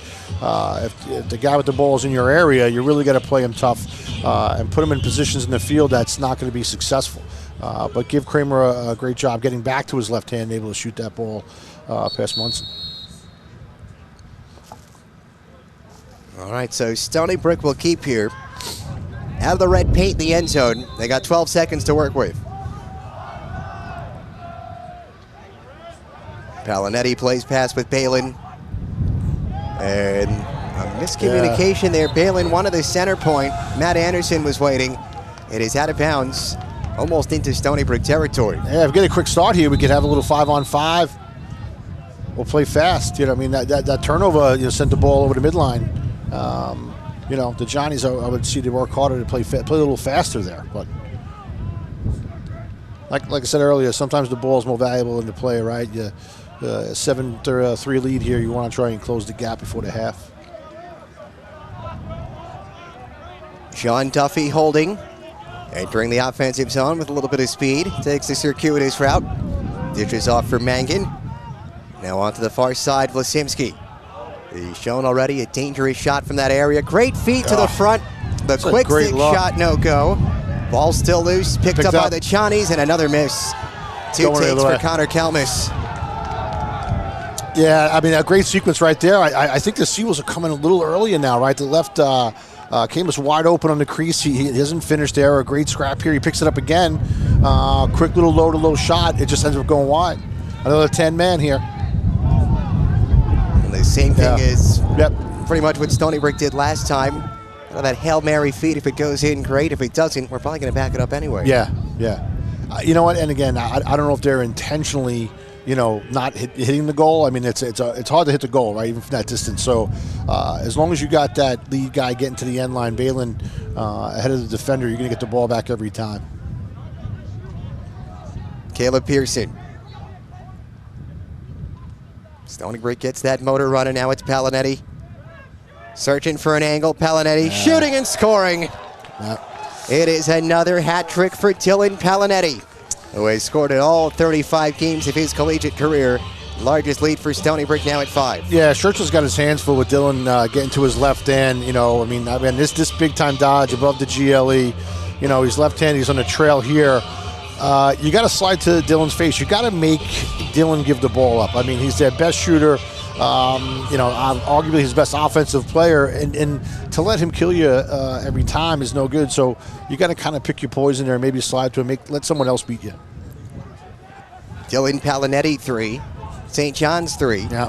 S2: if the guy with the ball is in your area, you really got to play him tough and put him in positions in the field that's not going to be successful. But give Kramer a great job getting back to his left hand, able to shoot that ball past Munson.
S1: All right, so Stony Brook will keep here. Out of the red paint in the end zone. They got 12 seconds to work with. Palinetti plays pass with Balin. And a miscommunication there. Balin wanted the center point. Matt Anderson was waiting. It is out of bounds, almost into Stony Brook territory.
S2: Yeah, if we get a quick start here, we could have a little 5-on-5. We'll play fast. That turnover sent the ball over the midline. The Johnnies, I would see they work harder to play a little faster there. But like I said earlier, sometimes the ball is more valuable than the play, right? 7-3 lead here. You want to try and close the gap before the half.
S1: Sean Duffy holding. Entering the offensive zone with a little bit of speed. Takes the circuitous route. Dishes off for Mangan. Now onto the far side, Vlasimski. He's shown already a dangerous shot from that area. Great feet to the front. The quick stick shot, no go. Ball still loose, picked up by the Johnnies, and another miss. 2 takes for Connor Kelmis.
S2: Yeah, I mean, a great sequence right there. I think the Seawolves are coming a little earlier now, right? The left Kelmis wide open on the crease. He hasn't finished there. A great scrap here. He picks it up again. Quick little low-to-low shot. It just ends up going wide. Another 10-man here.
S1: The same thing is pretty much what Stony Brook did last time. That Hail Mary feed, if it goes in, great. If it doesn't, we're probably going to back it up anyway.
S2: Yeah. You know what? And again, I don't know if they're intentionally, not hitting the goal. I mean, it's hard to hit the goal, right, even from that distance. So as long as you got that lead guy getting to the end line, Balin ahead of the defender, you're going to get the ball back every time.
S1: Caleb Pearson. Stony Brook gets that motor running. Now it's Palinetti. Searching for an angle. Palinetti shooting and scoring.
S2: Yeah.
S1: It is another hat trick for Dylan Palinetti, who has scored in all 35 games of his collegiate career. Largest lead for Stony Brook now at 5.
S2: Yeah, Churchill's got his hands full with Dylan getting to his left end. This big time dodge above the GLE. He's left-handed. He's on the trail here. You got to slide to Dylan's face. You got to make Dylan give the ball up. I mean, he's their best shooter. Arguably his best offensive player, and to let him kill you every time is no good. So you got to kind of pick your poison there, and maybe slide to him, let someone else beat you.
S1: Dylan Palinetti 3, St. John's 3.
S2: Yeah.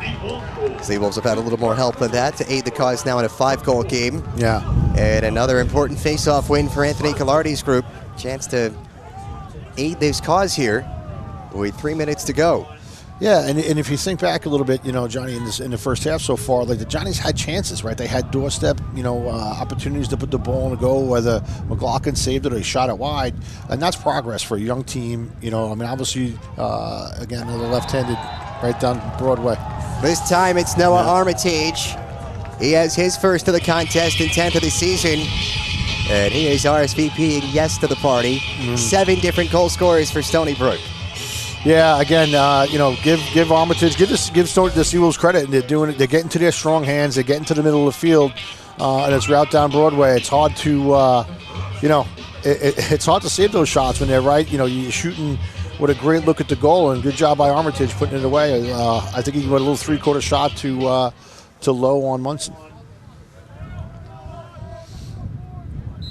S1: Seawolves have had a little more help than that to aid the cause now in a 5-goal game.
S2: Yeah.
S1: And another important face-off win for Anthony Collardi's group. Chance to aid this cause here with 3 minutes to go.
S2: Yeah, and if you think back a little bit, Johnny, in the first half so far, like the Johnnies had chances, right? They had doorstep, opportunities to put the ball in a goal, whether McLaughlin saved it or he shot it wide, and that's progress for a young team. Obviously, again, another left-handed right down Broadway.
S1: This time it's Noah Armitage. He has his first of the contest and 10th of the season, and he is RSVPing yes to the party. 7 different goal scorers for Stony Brook.
S2: Yeah, again, give Armitage, give the Seawolves credit, and they're doing it. They're getting to their strong hands. They're getting to the middle of the field, and it's route down Broadway. It's hard to, it's hard to save those shots when they're right. You're shooting with a great look at the goal, and good job by Armitage putting it away. I think he got a little 3-quarter shot to low on Munson.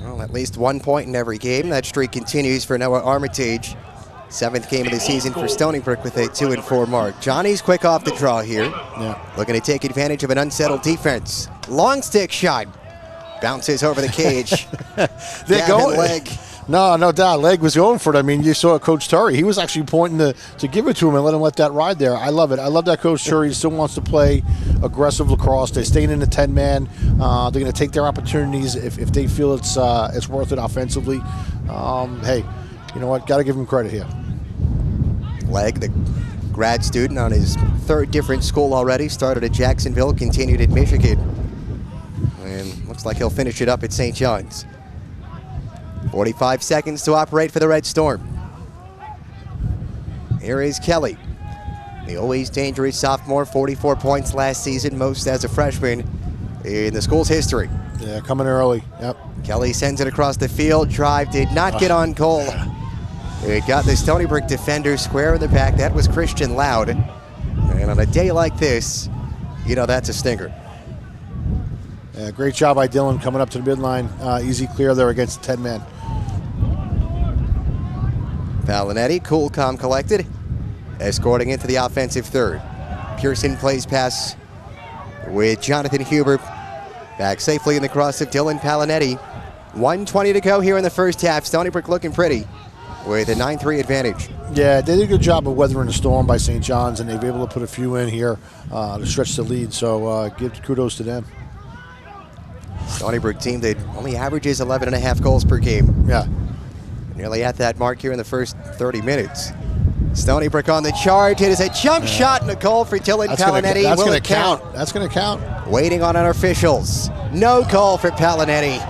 S1: Well, at least 1 point in every game. That streak continues for Noah Armitage. 7th game of the season for Stony Brook with a 2-4 mark. Johnny's quick off the draw here.
S2: Yeah.
S1: Looking to take advantage of an unsettled defense. Long stick shot. Bounces over the cage.
S2: They're going. Leg. No doubt. Leg was going for it. I mean, you saw Coach Turry. He was actually pointing to give it to him and let that ride there. I love it. I love that Coach Turry still wants to play aggressive lacrosse. They're staying in the 10-man. They're going to take their opportunities if they feel it's worth it offensively. Hey, you know what? Got to give him credit here.
S1: Leg, the grad student on his 3rd different school already. Started at Jacksonville, continued at Michigan. And looks like he'll finish it up at St. John's. 45 seconds to operate for the Red Storm. Here is Kelly, the always dangerous sophomore, 44 points last season, most as a freshman in the school's history.
S2: Yeah, coming early. Yep.
S1: Kelly sends it across the field. Drive did not get on goal. It got the Stony Brook defender square in the back. That was Christian Loud. And on a day like this, that's a stinger.
S2: Yeah, great job by Dylan coming up to the midline. Easy clear there against the 10-man.
S1: Palinetti, cool, calm, collected, escorting into the offensive 3rd. Pearson plays pass with Jonathan Huber. Back safely in the cross of Dylan Palinetti. 1:20 to go here in the first half. Stony Brook looking pretty with a 9-3 advantage.
S2: Yeah, they did a good job of weathering the storm by St. John's, and they were able to put a few in here to stretch the lead. So give kudos to them.
S1: Stony Brook team that only averages 11.5 goals per game.
S2: Yeah.
S1: Nearly at that mark here in the first 30 minutes. Stony Brook on the charge. It is a jump shot and a goal for Dylan Palinetti.
S2: That's going to count. That's going to count.
S1: Waiting on our officials. No call for Palinetti.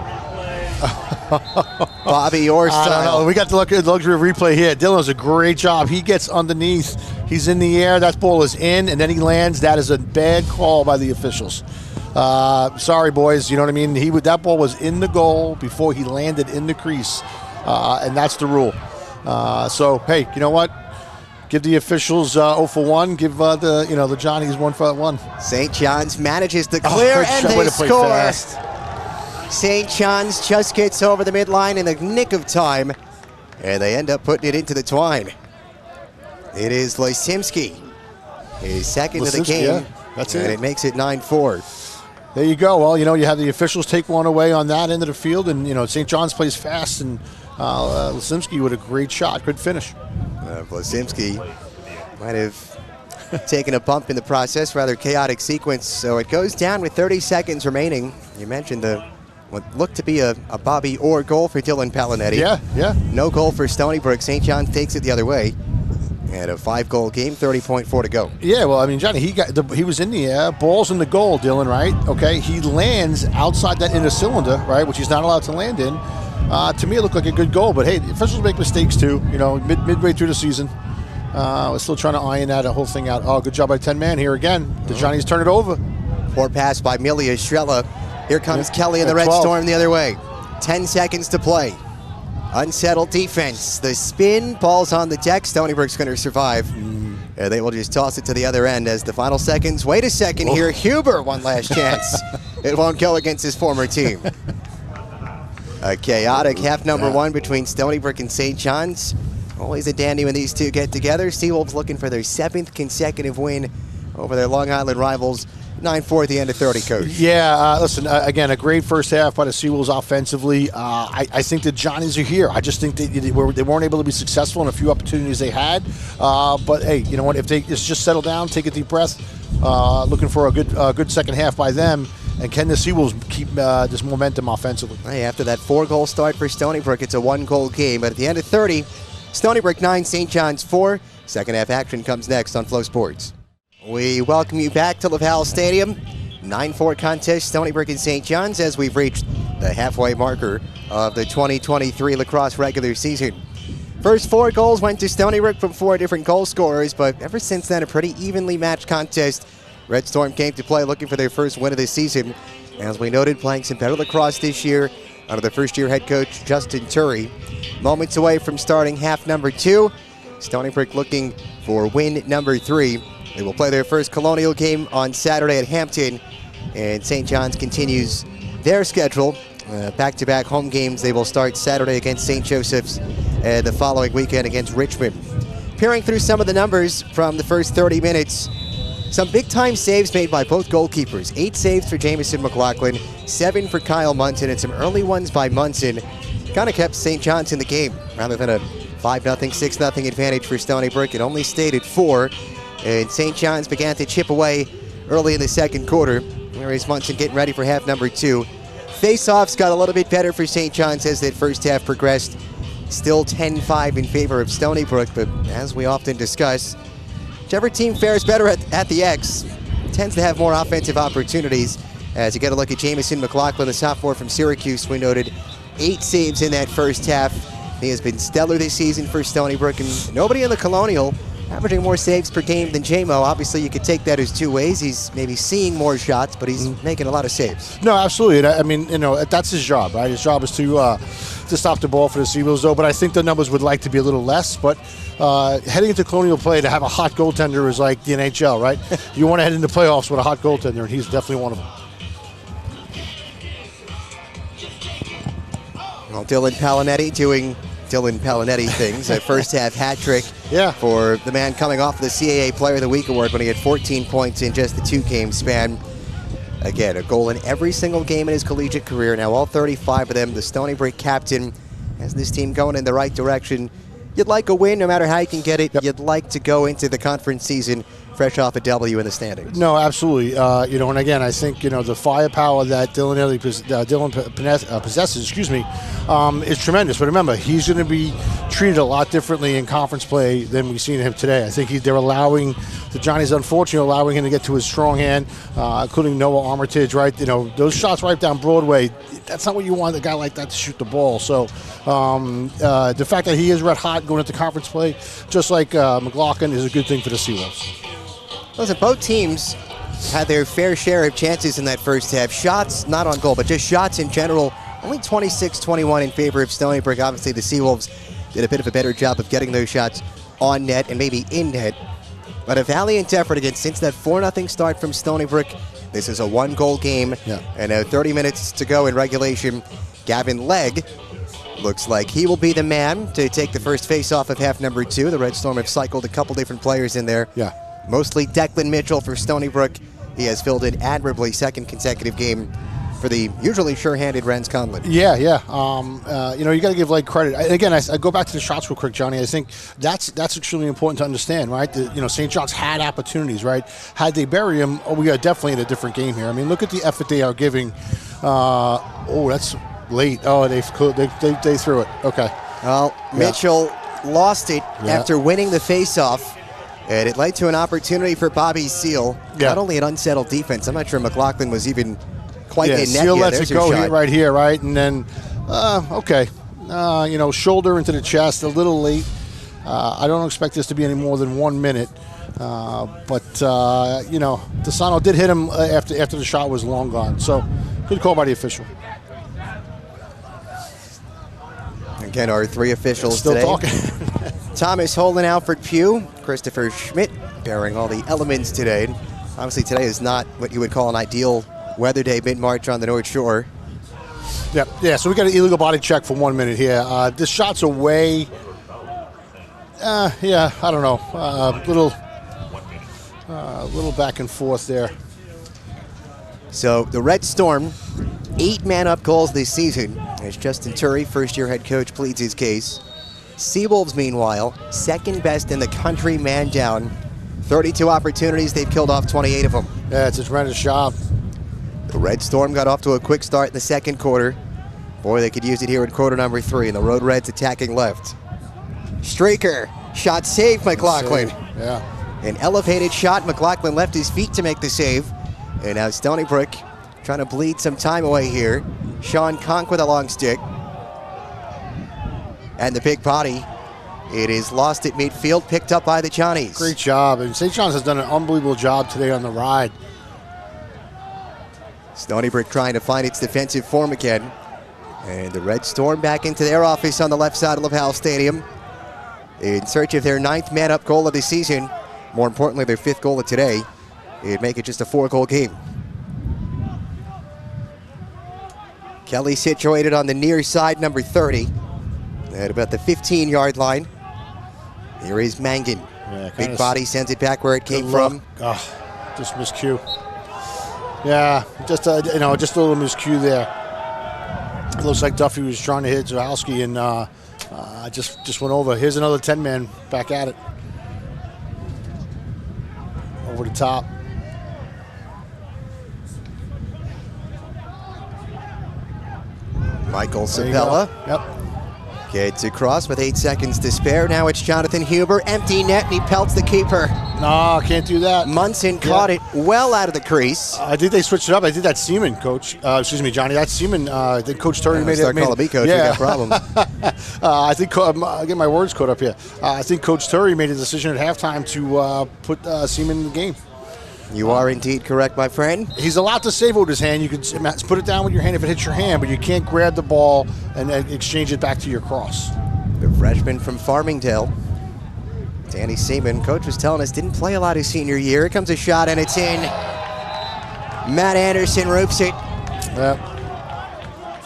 S1: Bobby, your style.
S2: I don't know. We got the luxury of replay here. Dylan does a great job. He gets underneath. He's in the air. That ball is in, and then he lands. That is a bad call by the officials. Sorry, boys. You know what I mean? That ball was in the goal before he landed in the crease, and that's the rule. So, hey, you know what? Give the officials 0 for 1. Give the Johnnies 1 for 1.
S1: St. John's manages to clear and they score.
S2: Fast.
S1: St. John's just gets over the midline in the nick of time, and they end up putting it into the twine. It is Lysimski, his second of the game,
S2: yeah, that's it.
S1: And it makes it 9-4.
S2: There you go. Well, you have the officials take one away on that end of the field, and, St. John's plays fast, and Lasimski with a great shot. Good finish.
S1: Lasimski might have taken a bump in the process, rather chaotic sequence. So it goes down with 30 seconds remaining. You mentioned what looked to be a Bobby Orr goal for Dylan Palinetti.
S2: Yeah.
S1: No goal for Stony Brook. St. John's takes it the other way. And a 5-goal game, 30.4 to go.
S2: Yeah, well, I mean, Johnny, he was in the air, balls in the goal, Dylan, right? Okay, he lands outside that inner cylinder, right, which he's not allowed to land in. To me, it looked like a good goal, but hey, the officials make mistakes too. Midway through the season, we're still trying to iron that whole thing out. Oh, good job by 10-man here again. The Johnny's turn it over.
S1: Poor pass by Milia Strela. Here comes Kelly and the Red
S2: 12.
S1: Storm the other way. 10 seconds to play. Unsettled defense. The spin, ball's on the deck. Stony Brook's going to survive. They will just toss it to the other end as the final seconds. Wait a second here. Huber, one last chance. It won't go against his former team. A chaotic half number one between Stony Brook and St. John's. Always a dandy when these two get together. Seawolves looking for their 7th consecutive win over their Long Island rivals. 9-4 at the end of 30, Coach.
S2: Yeah, listen, again, a great first half by the Seawolves offensively. I think the Johnnies are here. I just think they weren't able to be successful in a few opportunities they had. But, hey, you know what? If they just settle down, take a deep breath, looking for a good second half by them. And can the Seawolves keep this momentum offensively?
S1: Hey, after that 4-goal start for Stony Brook, it's a 1-goal game. But at the end of 30, Stony Brook 9, St. John's 4. Second half action comes next on Flow Sports. We welcome you back to LaValle Stadium. 9-4 contest, Stony Brook and St. John's, as we've reached the halfway marker of the 2023 lacrosse regular season. First 4 goals went to Stony Brook from 4 different goal scorers, but ever since then, a pretty evenly matched contest. Red Storm came to play looking for their first win of the season. As we noted, playing some better lacrosse this year under the first-year head coach, Justin Turry. Moments away from starting half number 2. Stony Brook looking for win number 3. They will play their first Colonial game on Saturday at Hampton, and St. John's continues their schedule. Back-to-back home games. They will start Saturday against St. Joseph's and the following weekend against Richmond. Peering through some of the numbers from the first 30 minutes, some big-time saves made by both goalkeepers. 8 saves for Jamison McLaughlin, 7 for Kyle Munson, and some early ones by Munson kind of kept St. John's in the game. Rather than a 5-0, 6-0 advantage for Stony Brook, it only stayed at 4. And St. John's began to chip away early in the second quarter. There is Munson getting ready for half number 2. Face-offs got a little bit better for St. John's as that first half progressed. Still 10-5 in favor of Stony Brook, but as we often discuss, whichever team fares better at the X tends to have more offensive opportunities. As you get a look at Jamison McLaughlin, the sophomore from Syracuse, we noted 8 saves in that first half. He has been stellar this season for Stony Brook, and nobody in the Colonial averaging more saves per game than J-Mo. Obviously, you could take that as 2 ways. He's maybe seeing more shots, but he's making a lot of saves.
S2: No, absolutely. I mean, that's his job, right? His job is to stop the ball for the Seawolves, though. But I think the numbers would like to be a little less. But heading into Colonial play, to have a hot goaltender is like the NHL, right? You want to head into playoffs with a hot goaltender, and he's definitely one of them.
S1: Well, Dylan Palinetti things. A first half hat trick for the man coming off the CAA Player of the Week award when he had 14 points in just the 2-game span. Again, a goal in every single game in his collegiate career. Now all 35 of them. The Stony Brook captain has this team going in the right direction. You'd like a win no matter how you can get it. Yep. You'd like to go into the conference season fresh off a W in the standings.
S2: No, absolutely. And again, I think, the firepower that Dylan possesses, is tremendous. But remember, he's going to be treated a lot differently in conference play than we've seen him today. I think they're allowing the Johnny's unfortunately allowing him to get to his strong hand, including Noah Armitage, right? Those shots right down Broadway, that's not what you want a guy like that to shoot the ball. So the fact that he is red hot going into conference play, just like McLaughlin, is a good thing for the Seawolves.
S1: Listen, both teams had their fair share of chances in that first half. Shots, not on goal, but just shots in general. Only 26-21 in favor of Stony Brook. Obviously, the Seawolves did a bit of a better job of getting those shots on net and maybe in net. But a valiant effort again since that 4-0 start from Stony Brook. This is a 1-goal game, and 30 minutes to go in regulation. Gavin Legg looks like he will be the man to take the first face-off of half number 2. The Red Storm have cycled a couple different players in there.
S2: Yeah.
S1: Mostly Declan Mitchell for Stony Brook, he has filled in admirably, second consecutive game for the usually sure-handed Renz Conlon.
S2: Yeah. You know, you got to give Lake credit. Again, I go back to the shots real quick, Johnny. I think that's extremely important to understand, right? You know, St. John's had opportunities, right? Had they bury him, we are definitely in a different game here. I mean, look at the effort they are giving. That's late. Oh, they threw it. Okay.
S1: Well, Mitchell lost it after winning the faceoff, and it led to an opportunity for Bobby Seal. Not only an unsettled defense, I'm not sure McLaughlin was even quite in net
S2: Seal
S1: yet.
S2: lets it go right here, right? And then, you know, shoulder into the chest, a little late. I don't expect this to be any more than 1 minute. But you know, Desano did hit him after the shot was long gone. So, good call by the official.
S1: Again, our three officials
S2: Still
S1: today.
S2: talking.
S1: Thomas Holden, Alfred Pugh, Christopher Schmidt bearing all the elements today. Obviously, today is not what you would call an ideal weather day mid-March on the North Shore.
S2: Yeah. So we got an illegal body check for 1 minute here. This shot's away. I don't know. Little back and forth there.
S1: So the Red Storm, 8 man-up goals this season as Justin Turry, first-year head coach, pleads his case. Seawolves, meanwhile, second best in the country man down. 32 opportunities, they've killed off 28 of them.
S2: Yeah, it's a tremendous job.
S1: The Red Storm got off to a quick start in the second quarter. Boy, they could use it here in quarter number 3, and the Road Reds attacking left. Straker, shot saved, McLaughlin.
S2: Yeah.
S1: An elevated shot, McLaughlin left his feet to make the save. And now Stony Brook trying to bleed some time away here. Sean Conk with a long stick. And the big body, it is lost at midfield, picked up by the Johnnies.
S2: Great job. And St. John's has done an unbelievable job today on the ride.
S1: Stony Brook trying to find its defensive form again. And the Red Storm back into their office on the left side of LaPaul Stadium in search of their 9th man-up goal of the season. More importantly, their 5th goal of today. It'd make it just a 4-goal game. Kelly situated on the near side, number 30, at about the 15-yard line. Here is Mangan. Big body sends it back where it came from.
S2: Oh, just miscue. Yeah, just a little miscue there. It looks like Duffy was trying to hit Zawalski and just went over. Here's another 10-man back at it. Over the top.
S1: Michael Sabella.
S2: Yep.
S1: Gets across with 8 seconds to spare. Now it's Jonathan Huber. Empty net, and he pelts the keeper.
S2: No, can't do that.
S1: Munson caught it well out of the crease.
S2: I think they switched it up. I think that's Seaman, Coach. Excuse me, Johnny. That's Seaman. I think Coach Turry made it.
S1: Start calling me Coach.
S2: Yeah.
S1: We got problems.
S2: I think I get my words caught up here. I think Coach Turry made a decision at halftime to put Seaman in the game.
S1: You are indeed correct, my friend.
S2: He's allowed to save it with his hand. You can put it down with your hand if it hits your hand, but you can't grab the ball and exchange it back to your cross.
S1: The freshman from Farmingdale, Danny Seaman. Coach was telling us didn't play a lot his senior year. Here comes a shot, and it's in. Matt Anderson roofs it.
S2: Yep.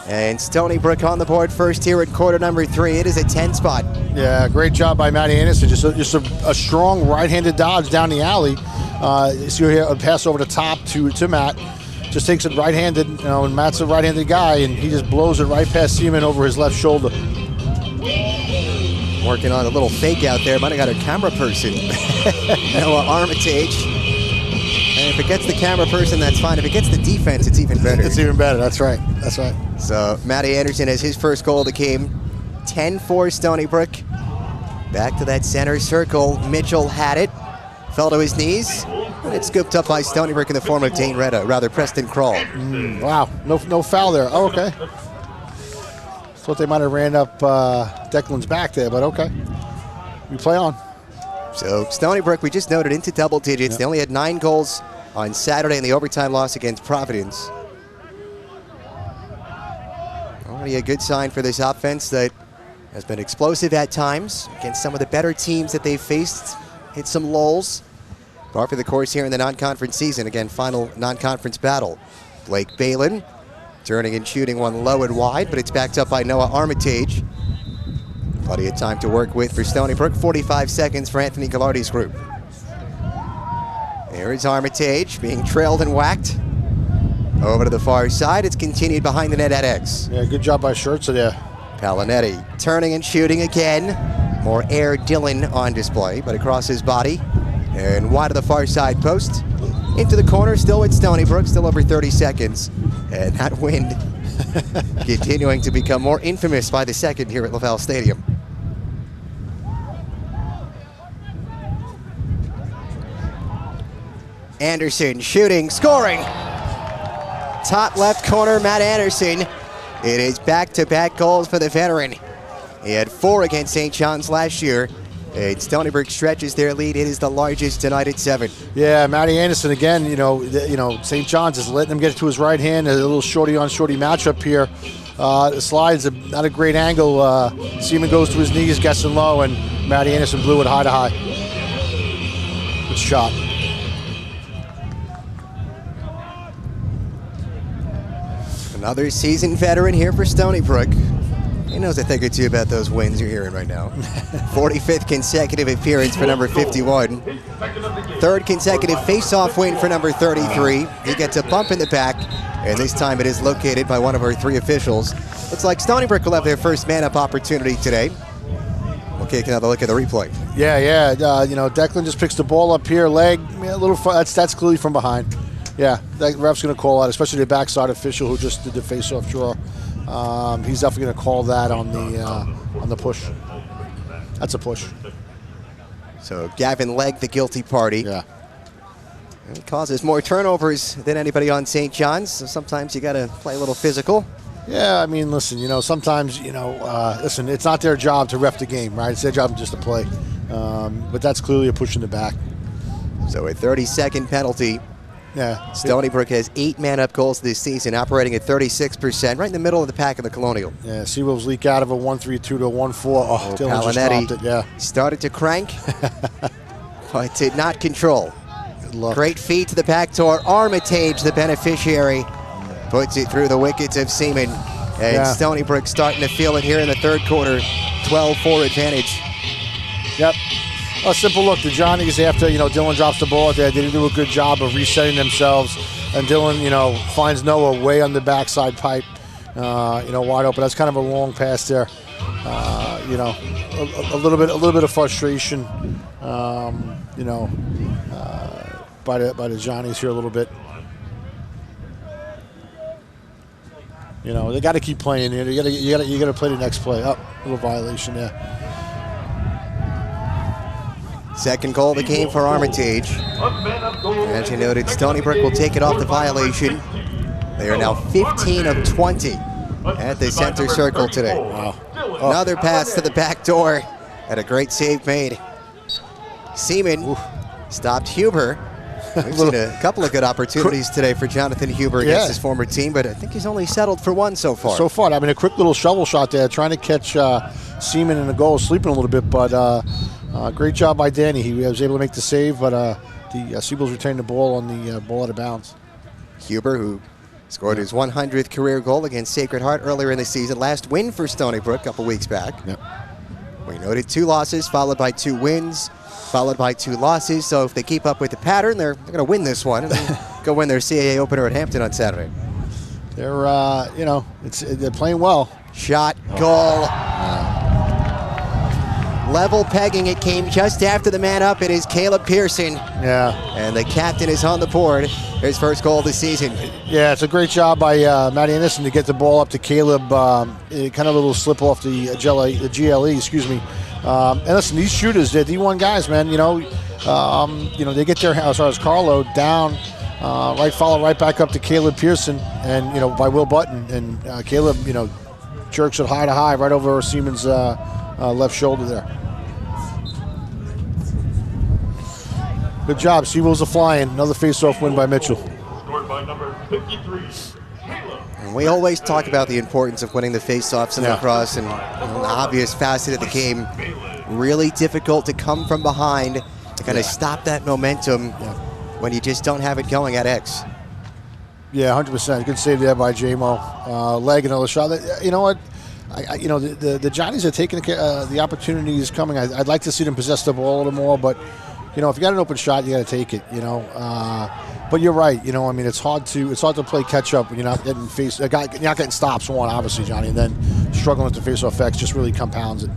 S1: And Stony Brook on the board first here in quarter number 3. It is a 10 spot.
S2: Yeah, great job by Matty Anderson. Just a strong right-handed dodge down the alley. So here a pass over the top to Matt. Just takes it right-handed, and Matt's a right-handed guy, and he just blows it right past Seaman over his left shoulder.
S1: Working on a little fake out there. Might have got a camera person. Noah Armitage. And if it gets the camera person, that's fine. If it gets the defense, it's even better.
S2: It's even better. That's right. That's right.
S1: So Matty Anderson has his first goal of the game. 10-4 Stony Brook. Back to that center circle. Mitchell had it. Fell to his knees. And it's scooped up by Stony Brook in the form of Dane Retta, rather Preston Kroll.
S2: Wow. No foul there. Oh, okay. Thought they might have ran up Declan's back there, but okay. We play on.
S1: So Stony Brook, we just noted, into double digits. They only had 9 goals on Saturday in the overtime loss against Providence. Already a good sign for this offense that has been explosive at times against some of the better teams that they've faced. Hit some lulls. Par for the course here in the non-conference season. Again, final non-conference battle. Blake Balin turning and shooting one low and wide, but it's backed up by Noah Armitage. Plenty of time to work with for Stony Brook. 45 seconds for Anthony Gallardi's group. Here is Armitage being trailed and whacked. Over to the far side. It's continued behind the net at X.
S2: Yeah, good job by Schertzer there.
S1: Palinetti turning and shooting again. More air Dylan on display, but across his body. And wide of the far side post. Into the corner, still with Stony Brook, still over 30 seconds. And that wind continuing to become more infamous by the second here at Laval Stadium. Anderson shooting, scoring. Top left corner, Matt Anderson. It is back-to-back goals for the veteran. He had 4 against St. John's last year. And Stony Brook stretches their lead. It is the largest tonight at 7.
S2: Yeah, Matty Anderson again. St. John's is letting him get it to his right hand. A little shorty-on-shorty matchup here. The slide's not a great angle. Seaman goes to his knees, gets in low, and Matty Anderson blew it high to high. Good shot.
S1: Another seasoned veteran here for Stony Brook. He knows a thing or two about those wins you're hearing right now. 45th consecutive appearance for number 51. 3rd consecutive face-off win for number 33. He gets a bump in the back, and this time it is located by one of our 3 officials. Looks like Stony Brook will have their first man-up opportunity today. We'll take another look at the replay.
S2: Yeah. Declan just picks the ball up here, leg, a little. That's clearly from behind. Yeah, that ref's going to call out, especially the backside official who just did the face-off draw. He's definitely going to call that on the push. That's a push.
S1: So Gavin Legg, the guilty party.
S2: Yeah.
S1: It causes more turnovers than anybody on St. John's, so sometimes you got to play a little physical.
S2: Yeah, I mean, listen, sometimes, listen, it's not their job to ref the game, right? It's their job just to play. But that's clearly a push in the back.
S1: So a 30-second penalty.
S2: Yeah.
S1: Stony Brook has 8 man-up goals this season, operating at 36%, right in the middle of the pack of the Colonial.
S2: Yeah, Seawolves leak out of a 1-3-2 to a 1-4. Oh, Dylan just dropped it, yeah.
S1: Started to crank, but did not control.
S2: Good luck.
S1: Great feed to the back door. Armitage, the beneficiary, puts it through the wickets of Seaman. And Stony Brook starting to feel it here in the 3rd quarter. 12-4 advantage.
S2: Yep. A simple look. The Johnnies, after Dylan drops the ball there, they do a good job of resetting themselves. And Dylan, finds Noah way on the backside pipe, wide open. That's kind of a long pass there. A little bit of frustration, by the Johnnies here a little bit. They got to keep playing here. You got to play the next play. Oh, a little violation there.
S1: Second goal of the game for Armitage. As you noted, Stony Brook will take it off the violation. They are now 15 of 20 at the center circle today.
S2: Wow.
S1: Another pass to the back door, and a great save made. Seaman stopped Huber. We've seen a couple of good opportunities today for Jonathan Huber against his former team, but I think he's only settled for 1 so far.
S2: I mean, a quick little shovel shot there, trying to catch Seaman in the goal, sleeping a little bit, but great job by Danny. He was able to make the save, but the Seagulls retained the ball on the ball out of bounds.
S1: Huber, who scored his 100th career goal against Sacred Heart earlier in the season. Last win for Stony Brook a couple weeks back.
S2: Yep.
S1: We noted 2 losses, followed by 2 wins, followed by 2 losses. So if they keep up with the pattern, they're going to win this one and go win their CAA opener at Hampton on Saturday.
S2: They're, they're playing well.
S1: Shot, goal. Level pegging, it came just after the man up. It is Caleb Pearson.
S2: Yeah.
S1: And the captain is on the board. His first goal of the season.
S2: Yeah, it's a great job by Matty Anderson to get the ball up to Caleb. Kind of a little slip off the GLE, excuse me. And listen, these shooters, they're D1 guys, man. They get their, as far as Carlo, down, follow right back up to Caleb Pearson, and by Will Button, and Caleb, jerks it high to high right over Seaman's left shoulder there. Good job. Seawolves are flying. Another face-off win by Mitchell.
S3: Scored by number 53, Caleb.
S1: And we always talk about the importance of winning the face-offs in lacrosse, and an obvious facet of the game. Really difficult to come from behind to kind of stop that momentum when you just don't have it going at X.
S2: Yeah, 100%. Good save there by J-Mo. Leg, another shot. You know what? The Johnnies are taking the opportunities coming. I'd like to see them possess the ball a little more, but you know, if you got an open shot, you got to take it. You know, but you're right. You know, I mean, it's hard to play catch up when you're not getting you're not getting stops. One, obviously, Johnny, and then struggling with the face-off X just really compounds it.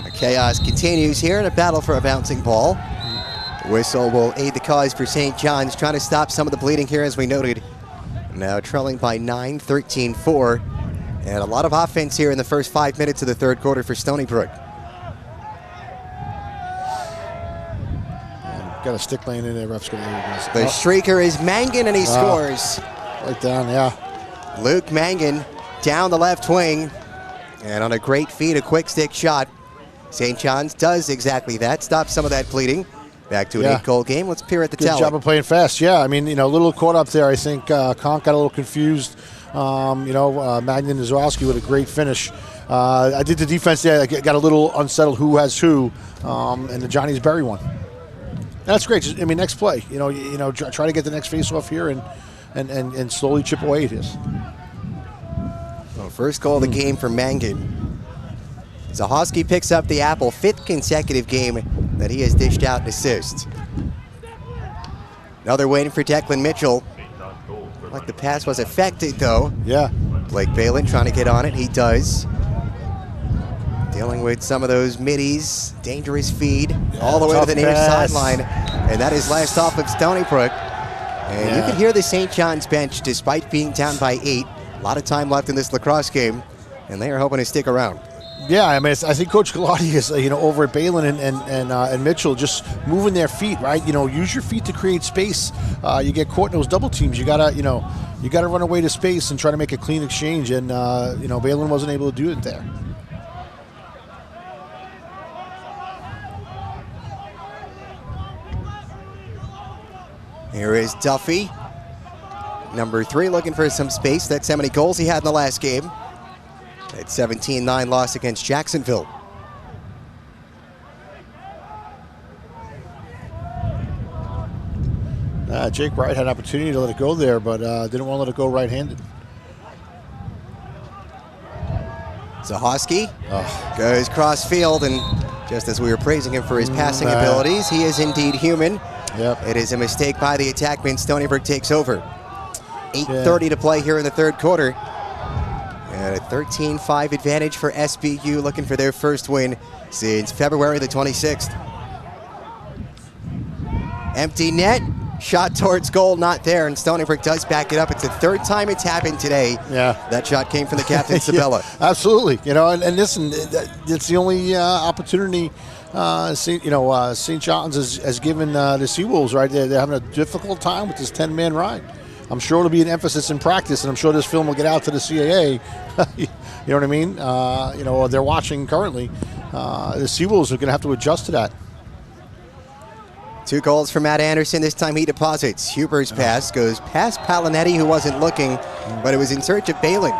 S1: The chaos continues here in a battle for a bouncing ball. Whistle will aid the cause for St. John's, trying to stop some of the bleeding here, as we noted. Now trailing by 9, 13-4. And a lot of offense here in the first 5 minutes of the third quarter for Stony Brook.
S2: Got a stick lane in there. Ref's going to
S1: The streaker is Mangan, and he scores.
S2: Right down, yeah.
S1: Luke Mangan down the left wing. And on a great feed, a quick stick shot. St. John's does exactly that. Stops some of that bleeding. Back to an 8-goal game. Let's peer at the tally.
S2: Good job of playing fast. Yeah, I mean, you know, a little caught up there. I think Conk got a little confused. You know, Magnan Nazarowski with a great finish. I did the defense there. I got a little unsettled who has who, and the Johnny's Berry one. That's great. Just, I mean, next play. You know, try to get the next face-off here and slowly chip away at this.
S1: Well, first goal of the game for Mangan. Zahoski picks up the apple, 5th consecutive game that he has dished out an assist. Another win for Declan Mitchell. Like the pass was affected, though.
S2: Yeah.
S1: Blake Balin trying to get on it. He does. Dealing with some of those middies. Dangerous feed. All the way to the near sideline. And that is last off of Stony Brook. And you can hear the St. John's bench, despite being down by 8. A lot of time left in this lacrosse game. And they are hoping to stick around.
S2: Yeah, I mean, I think Coach Galati is, you know, over at Balin and Mitchell, just moving their feet, right? You know, use your feet to create space. You get caught in those double teams. You gotta run away to space and try to make a clean exchange. And you know, Balin wasn't able to do it there.
S1: Here is Duffy, number 3, looking for some space. That's how many goals he had in the last game. That 17-9 loss against Jacksonville.
S2: Jake Wright had an opportunity to let it go there, but didn't want to let it go right-handed.
S1: Zahoski goes cross field, and just as we were praising him for his passing abilities, he is indeed human.
S2: Yep.
S1: It is a mistake by the attackman. Stony Brook takes over. 8:30 to play here in the third quarter. And a 13-5 advantage for SBU, looking for their first win since February the 26th. Empty net, shot towards goal, not there, and Stony Brook does back it up. It's the 3rd time it's happened today.
S2: Yeah.
S1: That shot came from the captain, Sabella.
S2: Yeah, absolutely. You know, and listen, it's the only opportunity St. John's has given the Seawolves, right? They're having a difficult time with this 10-man ride. I'm sure it'll be an emphasis in practice, and I'm sure this film will get out to the CAA. You know what I mean? You know, they're watching currently. The Seawolves are going to have to adjust to that.
S1: 2 goals for Matt Anderson. This time he deposits. Huber's pass goes past Palinetti, who wasn't looking, but it was in search of Balin.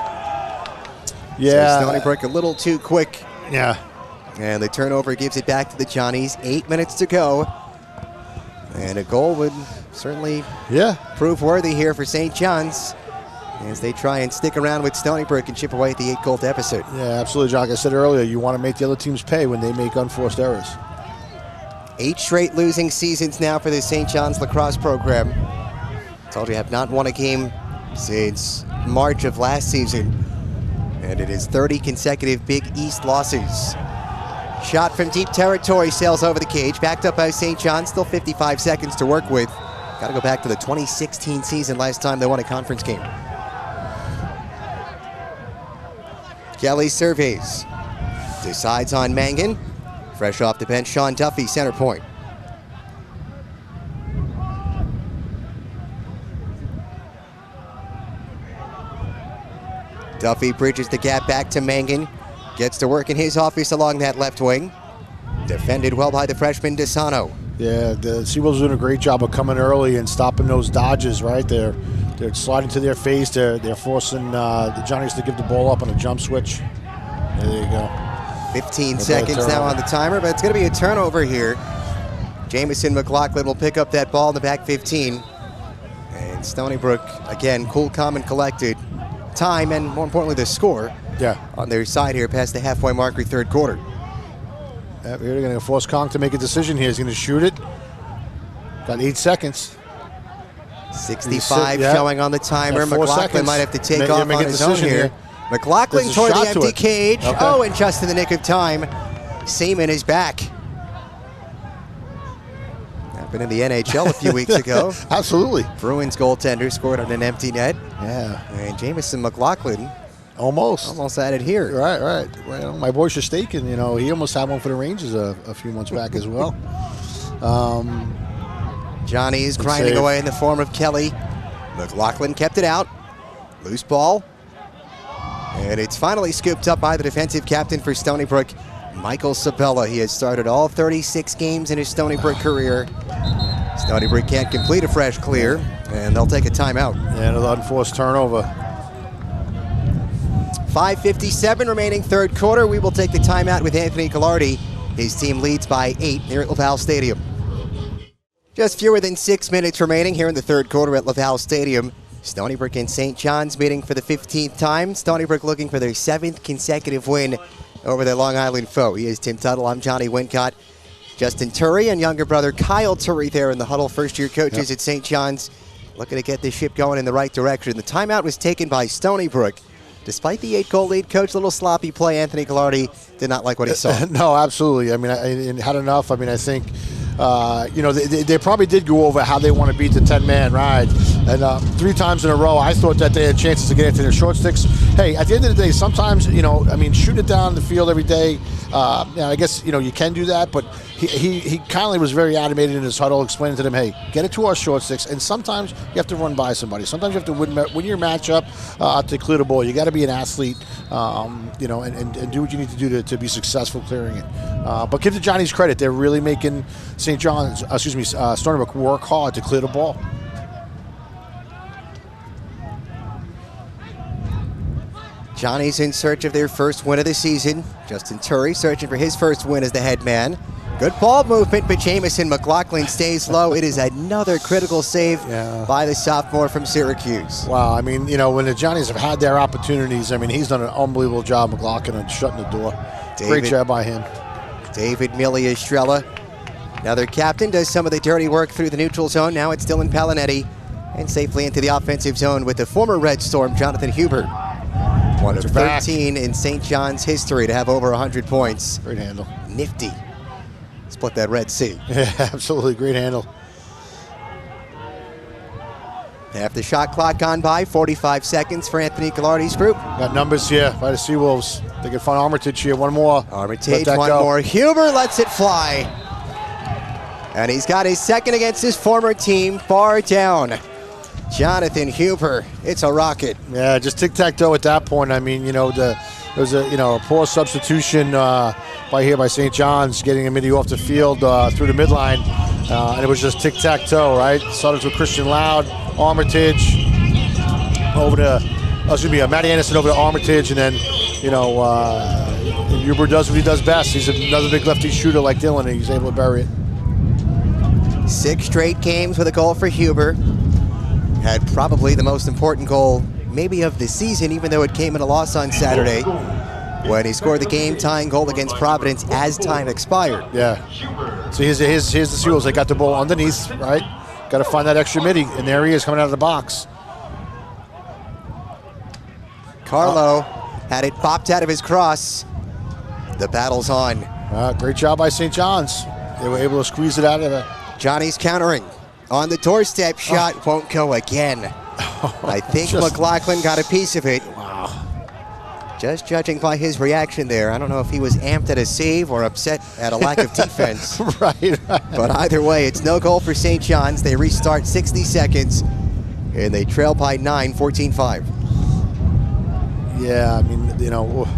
S2: Yeah.
S1: So Stony Brook a little too quick.
S2: Yeah.
S1: And the turnover gives it back to the Johnnies. 8 minutes to go. And a goal would certainly prove worthy here for St. John's as they try and stick around with Stony Brook and chip away at the 8-goal deficit.
S2: Yeah, absolutely, John. Like I said earlier, you want to make the other teams pay when they make unforced errors.
S1: 8 straight losing seasons now for the St. John's lacrosse program. Told you, have not won a game since March of last season. And it is 30 consecutive Big East losses. Shot from deep territory, sails over the cage. Backed up by St. John's, still 55 seconds to work with. Got to go back to the 2016 season, last time they won a conference game. Kelly surveys. Decides on Mangan. Fresh off the bench, Sean Duffy, center point. Duffy bridges the gap back to Mangan. Gets to work in his office along that left wing. Defended well by the freshman DeSano.
S2: Yeah, the Seawolves doing a great job of coming early and stopping those dodges, right? They're sliding to their face. They're forcing the Johnnies to give the ball up on a jump switch. There you go.
S1: 15 seconds now on the timer, but it's going to be a turnover here. Jamison McLaughlin will pick up that ball in the back 15. And Stony Brook, again, cool, calm, and collected. Time, and more importantly, the score on their side here past the halfway marker, third quarter.
S2: Here they're going to force Kong to make a decision here. He's going to shoot it. Got 8 seconds.
S1: 65 showing on the timer. McLaughlin might have to take off on his own here. McLaughlin toward the empty cage. Okay. Oh, and just in the nick of time, Seaman is back. Happened in the NHL a few weeks ago.
S2: Absolutely.
S1: Bruins goaltender scored on an empty net.
S2: Yeah.
S1: And Jamison McLaughlin almost had it here.
S2: Right. Well, my boy Shostakin, he almost had one for the Rangers a few months back as well.
S1: Johnny's grinding away in the form of Kelly. McLaughlin kept it out. Loose ball. And it's finally scooped up by the defensive captain for Stony Brook, Michael Sabella. He has started all 36 games in his Stony Brook career. Stony Brook can't complete a fresh clear, and they'll take a timeout.
S2: Yeah, another unforced turnover.
S1: 5:57 remaining third quarter. We will take the timeout with Anthony Collardi. His team leads by 8 here at Laval Stadium. Just fewer than 6 minutes remaining here in the third quarter at Laval Stadium. Stony Brook and St. John's meeting for the 15th time. Stony Brook looking for their 7th consecutive win over their Long Island foe. He is Tim Tuttle. I'm Johnny Wincott. Justin Turry and younger brother Kyle Turry there in the huddle, first-year coaches at St. John's, looking to get this ship going in the right direction. The timeout was taken by Stony Brook. Despite the 8-goal lead, Coach, a little sloppy play. Anthony Collardi did not like what he saw.
S2: No, absolutely. I mean, I had enough. I mean, I think, they probably did go over how they want to beat the 10-man ride. And 3 times in a row, I thought that they had chances to get into their short sticks. Hey, at the end of the day, sometimes, shooting it down the field every day, I guess, you can do that. But he kindly was very animated in his huddle, explaining to them, hey, get it to our short sticks. And sometimes you have to run by somebody. Sometimes you have to win your matchup to clear the ball. You got to be an athlete, and do what you need to do to be successful clearing it. But give the Johnnies credit. They're really making Stony Brook work hard to clear the ball.
S1: Johnny's in search of their first win of the season. Justin Turry searching for his first win as the head man. Good ball movement, but Jamison McLaughlin stays low. It is another critical save by the sophomore from Syracuse.
S2: Wow, I mean, when the Johnnies have had their opportunities, I mean, he's done an unbelievable job, McLaughlin, on shutting the door. Great job by him.
S1: David Milia-Estrella, another captain, does some of the dirty work through the neutral zone. Now it's Dylan Palinetti, and safely into the offensive zone with the former Red Storm, Jonathan Hubert. One of 13 in St. John's history to have over 100 points.
S2: Great handle.
S1: Nifty. Split that Red Sea.
S2: Yeah, absolutely. Great handle.
S1: Half the shot clock gone by. 45 seconds for Anthony Collardi's group.
S2: Got numbers here by the Seawolves. They can find Armitage here. One more.
S1: Armitage, one more. Huber lets it fly. And he's got his second against his former team, far down. Jonathan Huber, it's a rocket.
S2: Yeah, just tic-tac-toe at that point. I mean, there was a poor substitution by St. John's, getting him off the field through the midline, and it was just tic-tac-toe, right? Started with Christian Loud, Armitage, over to Matty Anderson over to Armitage, and then Huber does what he does best. He's another big lefty shooter like Dylan, and he's able to bury it.
S1: 6 straight games with a goal for Huber. Had probably the most important goal maybe of the season, even though it came in a loss on Saturday when he scored the game-tying goal against Providence as time expired.
S2: Yeah. So here's the Seawolves. They got the ball underneath, right? Got to find that extra midi, and there he is coming out of the box.
S1: Carlo had it popped out of his cross. The battle's on.
S2: Great job by St. John's. They were able to squeeze it out of it.
S1: Johnny's countering. On the doorstep, shot won't go again. I think McLaughlin got a piece of it.
S2: Wow.
S1: Just judging by his reaction there, I don't know if he was amped at a save or upset at a lack of defense.
S2: Right.
S1: But either way, it's no goal for St. John's. They restart 60 seconds, and they trail by 9, 14-5.
S2: Yeah, I mean,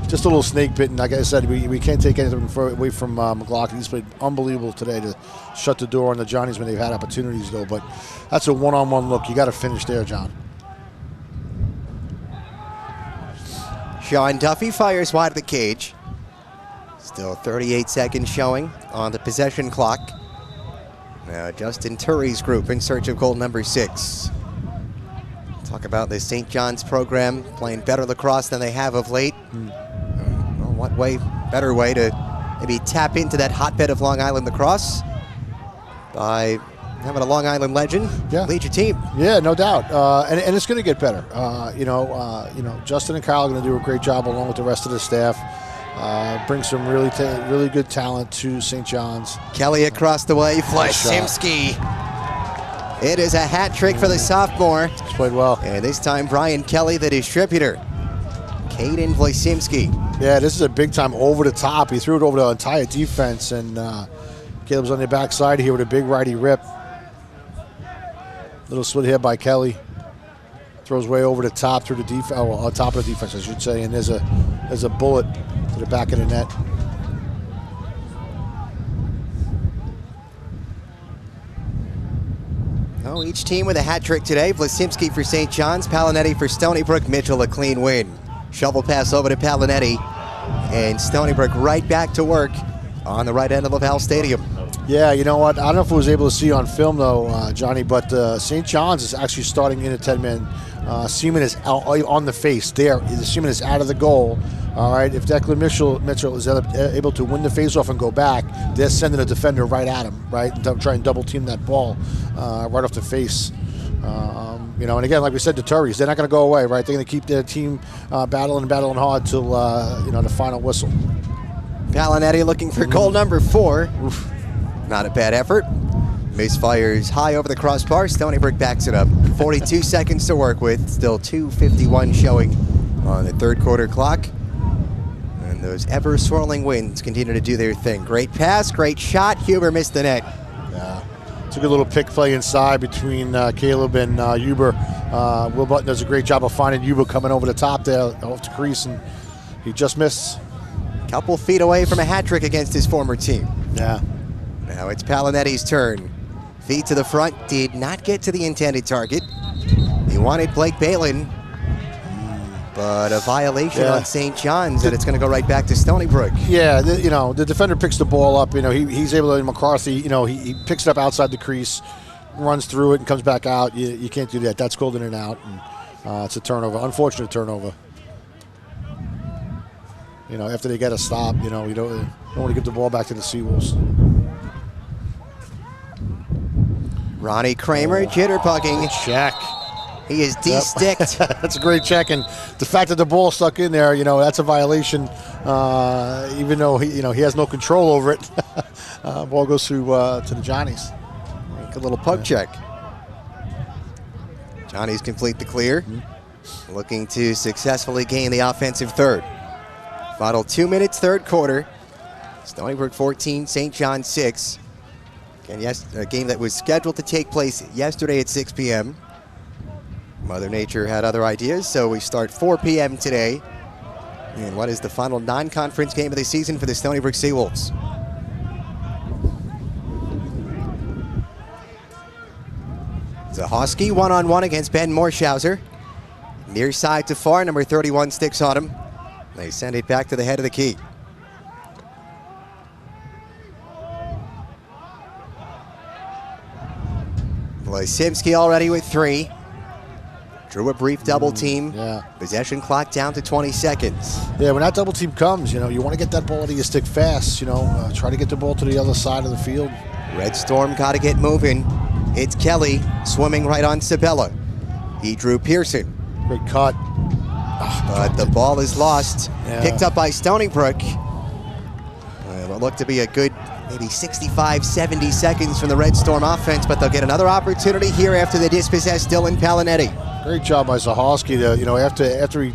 S2: just a little snake bitten. Like I said, we can't take anything away from McLaughlin. He's played unbelievable today to shut the door on the Johnnies when they've had opportunities, though. But that's a one-on-one look. You got to finish there, John.
S1: Sean Duffy fires wide of the cage. Still 38 seconds showing on the possession clock. Now Justin Turry's group in search of goal number 6. Talk about the St. John's program playing better lacrosse than they have of late. Well, what better way to maybe tap into that hotbed of Long Island lacrosse by having a Long Island legend lead your team.
S2: Yeah, no doubt, and it's going to get better. Justin and Kyle are going to do a great job along with the rest of the staff. Bring some really good talent to St. John's.
S1: Kelly across the way, Vlasimski. It is a hat trick for the sophomore.
S2: He's played well.
S1: And this time Brian Kelly, the distributor. Caden Vlasimski.
S2: Yeah, this is a big time over the top. He threw it over the entire defense, and Caleb's on the backside here with a big righty rip. Little split here by Kelly. Throws way over the top through the defense, on top of the defense, I should say. And there's a bullet to the back of the net.
S1: Oh, each team with a hat trick today. Vlasimski for St. John's, Palinetti for Stony Brook, Mitchell a clean win. Shovel pass over to Palinetti, and Stony Brook right back to work on the right end of LaValle Stadium.
S2: Yeah, you know what? I don't know if I was able to see on film, though, Johnny, but St. John's is actually starting in a 10-man. Seaman is out on the face there. Seaman is out of the goal. All right, if Declan Mitchell is able to win the face-off and go back, they're sending a defender right at him, right, and try and double-team that ball right off the face. And again, like we said, the Turries, they're not going to go away, right? They're going to keep their team battling hard till, the final whistle.
S1: Palinetti looking for goal number 4. Oof. Not a bad effort. Misfires high over the crossbar. Stony Brook backs it up. 42 seconds to work with. Still 2:51 showing on the third quarter clock. And those ever-swirling winds continue to do their thing. Great pass, great shot. Huber missed the net.
S2: Yeah, it's a good little pick play inside between Caleb and Huber. Will Button does a great job of finding Huber coming over the top there off the crease, and he just missed.
S1: Couple feet away from a hat trick against his former team.
S2: Yeah.
S1: Now it's Palinetti's turn. Feet to the front, did not get to the intended target. He wanted Blake Balin, but a violation on St. John's, and it's going to go right back to Stony Brook.
S2: Yeah, the defender picks the ball up. He's able to, McCarthy, he picks it up outside the crease, runs through it, and comes back out. You can't do that. That's called in and out, and it's a turnover, unfortunate turnover. After they get a stop, you don't want to give the ball back to the Seawolves.
S1: Ronnie Kramer jitterbugging.
S2: Check.
S1: He is de-sticked.
S2: That's a great check, and the fact that the ball stuck in there, that's a violation. Even though he has no control over it, ball goes through to the Johnnies.
S1: Good little poke check. Johnnies complete the clear, looking to successfully gain the offensive third. Final 2 minutes, third quarter. Stony Brook 14, St. John 6. And yes, a game that was scheduled to take place yesterday at 6 p.m. Mother Nature had other ideas, so we start 4 p.m. today. And what is the final non-conference game of the season for the Stony Brook Seawolves? Zahosky one-on-one against Ben Morshauser. Near side to far, number 31 sticks on him. They send it back to the head of the key. Vlasimski already with 3. Drew a brief double team.
S2: Yeah.
S1: Possession clock down to 20 seconds.
S2: Yeah, when that double team comes, you want to get that ball out of your stick fast. Try to get the ball to the other side of the field.
S1: Red Storm got to get moving. It's Kelly swimming right on Sabella. He drew Pearson.
S2: Great cut.
S1: But the ball is lost. Yeah. Picked up by Stony Brook. It'll look to be a good maybe 65, 70 seconds from the Red Storm offense, but they'll get another opportunity here after they dispossess Dylan Palinetti.
S2: Great job by Zahosky. After he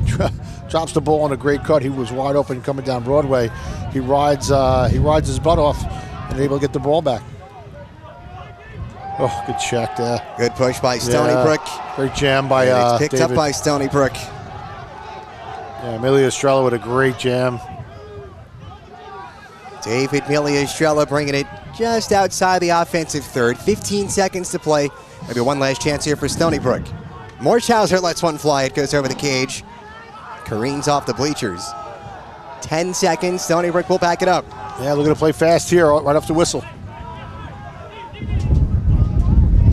S2: drops the ball on a great cut, he was wide open coming down Broadway. He rides his butt off and able to get the ball back. Oh, good check there.
S1: Good push by Stony Brook.
S2: Great jam by
S1: it's picked
S2: David.
S1: Up by Stony Brook.
S2: Yeah, Amelia Estrella with a great jam.
S1: David Estrella bringing it just outside the offensive third. 15 seconds to play. Maybe one last chance here for Stony Brook. Morshauser lets one fly. It goes over the cage. Careens off the bleachers. 10 seconds. Stony Brook will back it up.
S2: Yeah, looking to play fast here, right off the whistle.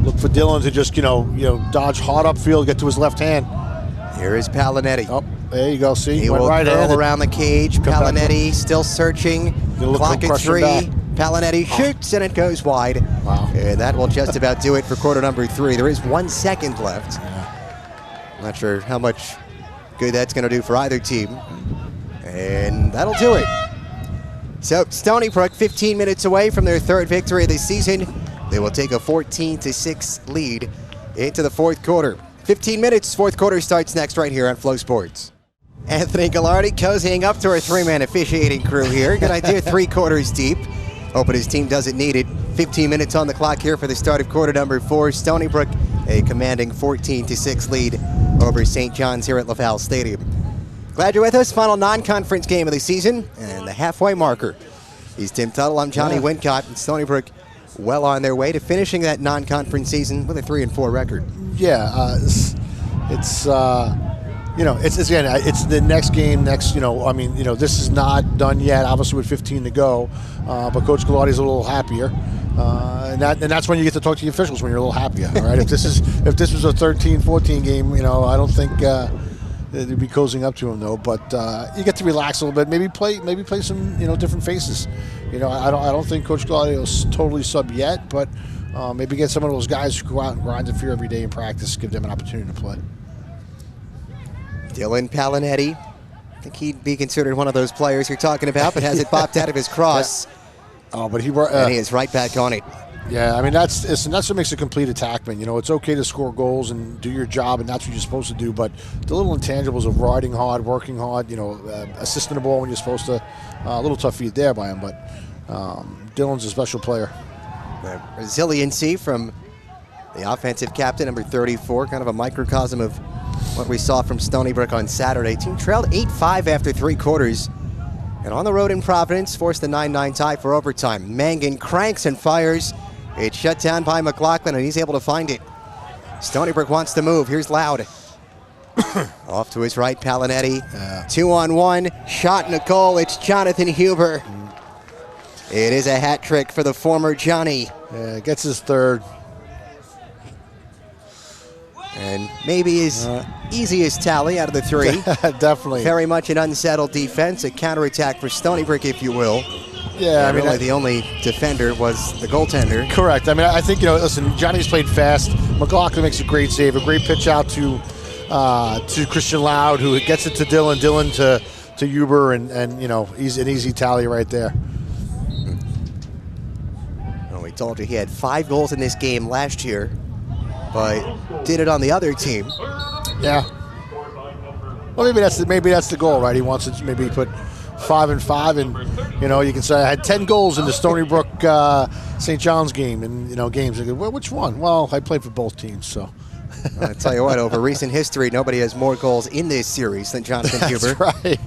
S2: Look for Dylan to just, dodge hard upfield, get to his left hand.
S1: Here is Palinetti.
S2: Oh, there you go. See,
S1: he
S2: went
S1: will
S2: right-handed.
S1: curl around the cage. Palinetti still searching. Clock at 3. Palinetti shoots, and it goes wide.
S2: Wow.
S1: And that will just about do it for quarter number 3. There is 1 second left. I'm not sure how much good that's going to do for either team. And that'll do it. So Stony Brook 15 minutes away from their 3rd victory of the season. They will take a 14-6 lead into the 4th quarter. 15 minutes, 4th quarter starts next right here on Flow Sports. Anthony Gallardi cozying up to our 3-man officiating crew here. Good idea, 3 quarters deep. Hoping his team doesn't need it. 15 minutes on the clock here for the start of quarter number 4. Stony Brook, a commanding 14-6 lead over St. John's here at LaValle Stadium. Glad you're with us. Final non-conference game of the season and the halfway marker. He's Tim Tuttle. I'm Johnny Wincott. And Stony Brook well on their way to finishing that non-conference season with a 3-4 record.
S2: Yeah, it's the next game. This is not done yet. Obviously, with 15 to go, but Coach Gallardi's a little happier, and that's when you get to talk to the officials when you're a little happier. All right, if this was a 13-14 game, I don't think they'd be cozying up to him though. But you get to relax a little bit. Maybe play some different faces. I don't think Coach Gallardi will totally sub yet, but maybe get some of those guys who go out and grind in fear every day in practice, give them an opportunity to play.
S1: Dylan Palinetti, I think he'd be considered one of those players you're talking about, but has it bopped out of his cross.
S2: Oh, but
S1: and he is right back on it.
S2: Yeah, I mean, that's what makes a complete attackman. It's okay to score goals and do your job, and that's what you're supposed to do, but the little intangibles of riding hard, working hard, assisting the ball when you're supposed to, a little tough feed there by him, but Dylan's a special player.
S1: The resiliency from the offensive captain, number 34, kind of a microcosm of what we saw from Stony Brook on Saturday. Team trailed 8-5 after 3 quarters. And on the road in Providence, forced a 9-9 tie for overtime. Mangan cranks and fires. It's shut down by McLaughlin, and he's able to find it. Stony Brook wants to move. Here's Loud. Off to his right, Palinetti. 2-on-1. Shot in a goal. It's Jonathan Huber. It is a hat trick for the former Johnny.
S2: Yeah, gets his 3rd.
S1: And maybe his easiest tally out of the 3.
S2: Definitely.
S1: Very much an unsettled defense, a counterattack for Stony Brook, if you will.
S2: Yeah,
S1: really the only defender was the goaltender.
S2: Correct. I mean, I think, listen, Johnny's played fast. McLaughlin makes a great save, a great pitch out to Christian Loud, who gets it to Dylan. Dylan to Huber, and he's an easy tally right there.
S1: Well, we told you he had 5 goals in this game last year, but did it on the other team.
S2: Yeah. Well, maybe that's the goal, right? He wants to maybe put 5 and 5, and you can say I had 10 goals in the Stony Brook St. John's game, and games. Well, which one? Well, I played for both teams, so.
S1: I'll tell you what, over recent history, nobody has more goals in this series than Jonathan Huber.
S2: That's right.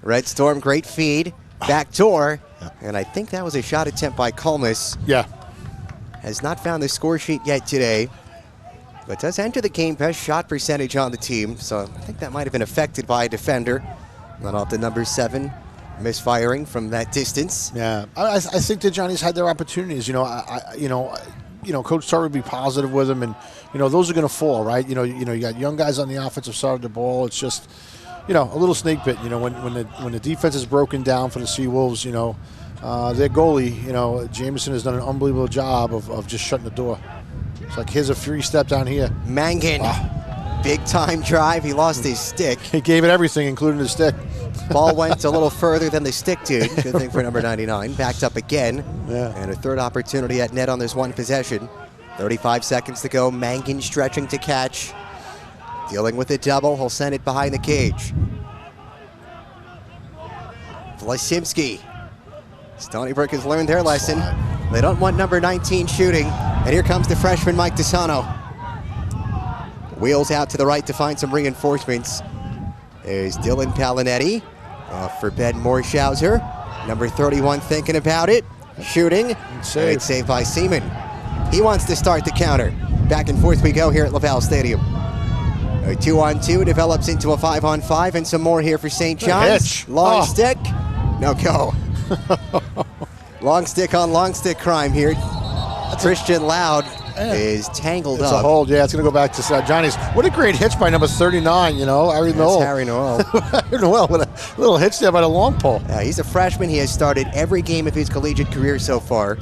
S1: Red Storm, great feed, backdoor, and I think that was a shot attempt by Colmus.
S2: Yeah. Has
S1: not found the score sheet yet today, but does enter the game best shot percentage on the team, so I think that might have been affected by a defender. Not off the number 7, misfiring from that distance.
S2: Yeah, I think that Johnny's had their opportunities. Coach Turner would be positive with him, and those are going to fall, right? You got young guys on the offensive side of the ball. It's just, a little snake bit. When the defense is broken down for the Seawolves, their goalie, Jameson has done an unbelievable job of just shutting the door. It's like, here's a free step down here.
S1: Mangan, big time drive. He lost his stick.
S2: He gave it everything, including his stick.
S1: Ball went a little further than the stick did. Good thing for number 99. Backed up again.
S2: Yeah.
S1: And a 3rd opportunity at net on this 1 possession. 35 seconds to go. Mangan stretching to catch. Dealing with a double. He'll send it behind the cage. Vlasimski. Stony Brook has learned their lesson. They don't want number 19 shooting. And here comes the freshman Mike DeSano. Wheels out to the right to find some reinforcements. There's Dylan Palinetti for Ben Morschauser. Number 31 thinking about it. Shooting. Great save by Seaman. He wants to start the counter. Back and forth we go here at LaValle Stadium. A 2-on-2 develops into a 5-on-5, and some more here for St. John's. Long stick. No go. Long stick on long stick crime here. Christian Loud is tangled
S2: it's
S1: up.
S2: It's a hold. Yeah, it's going to go back to Johnny's. What a great hitch by number 39, Harry Noel.
S1: Harry Noel.
S2: Harry Noel with a little hitch there by the long pole.
S1: Yeah, he's a freshman. He has started every game of his collegiate career so far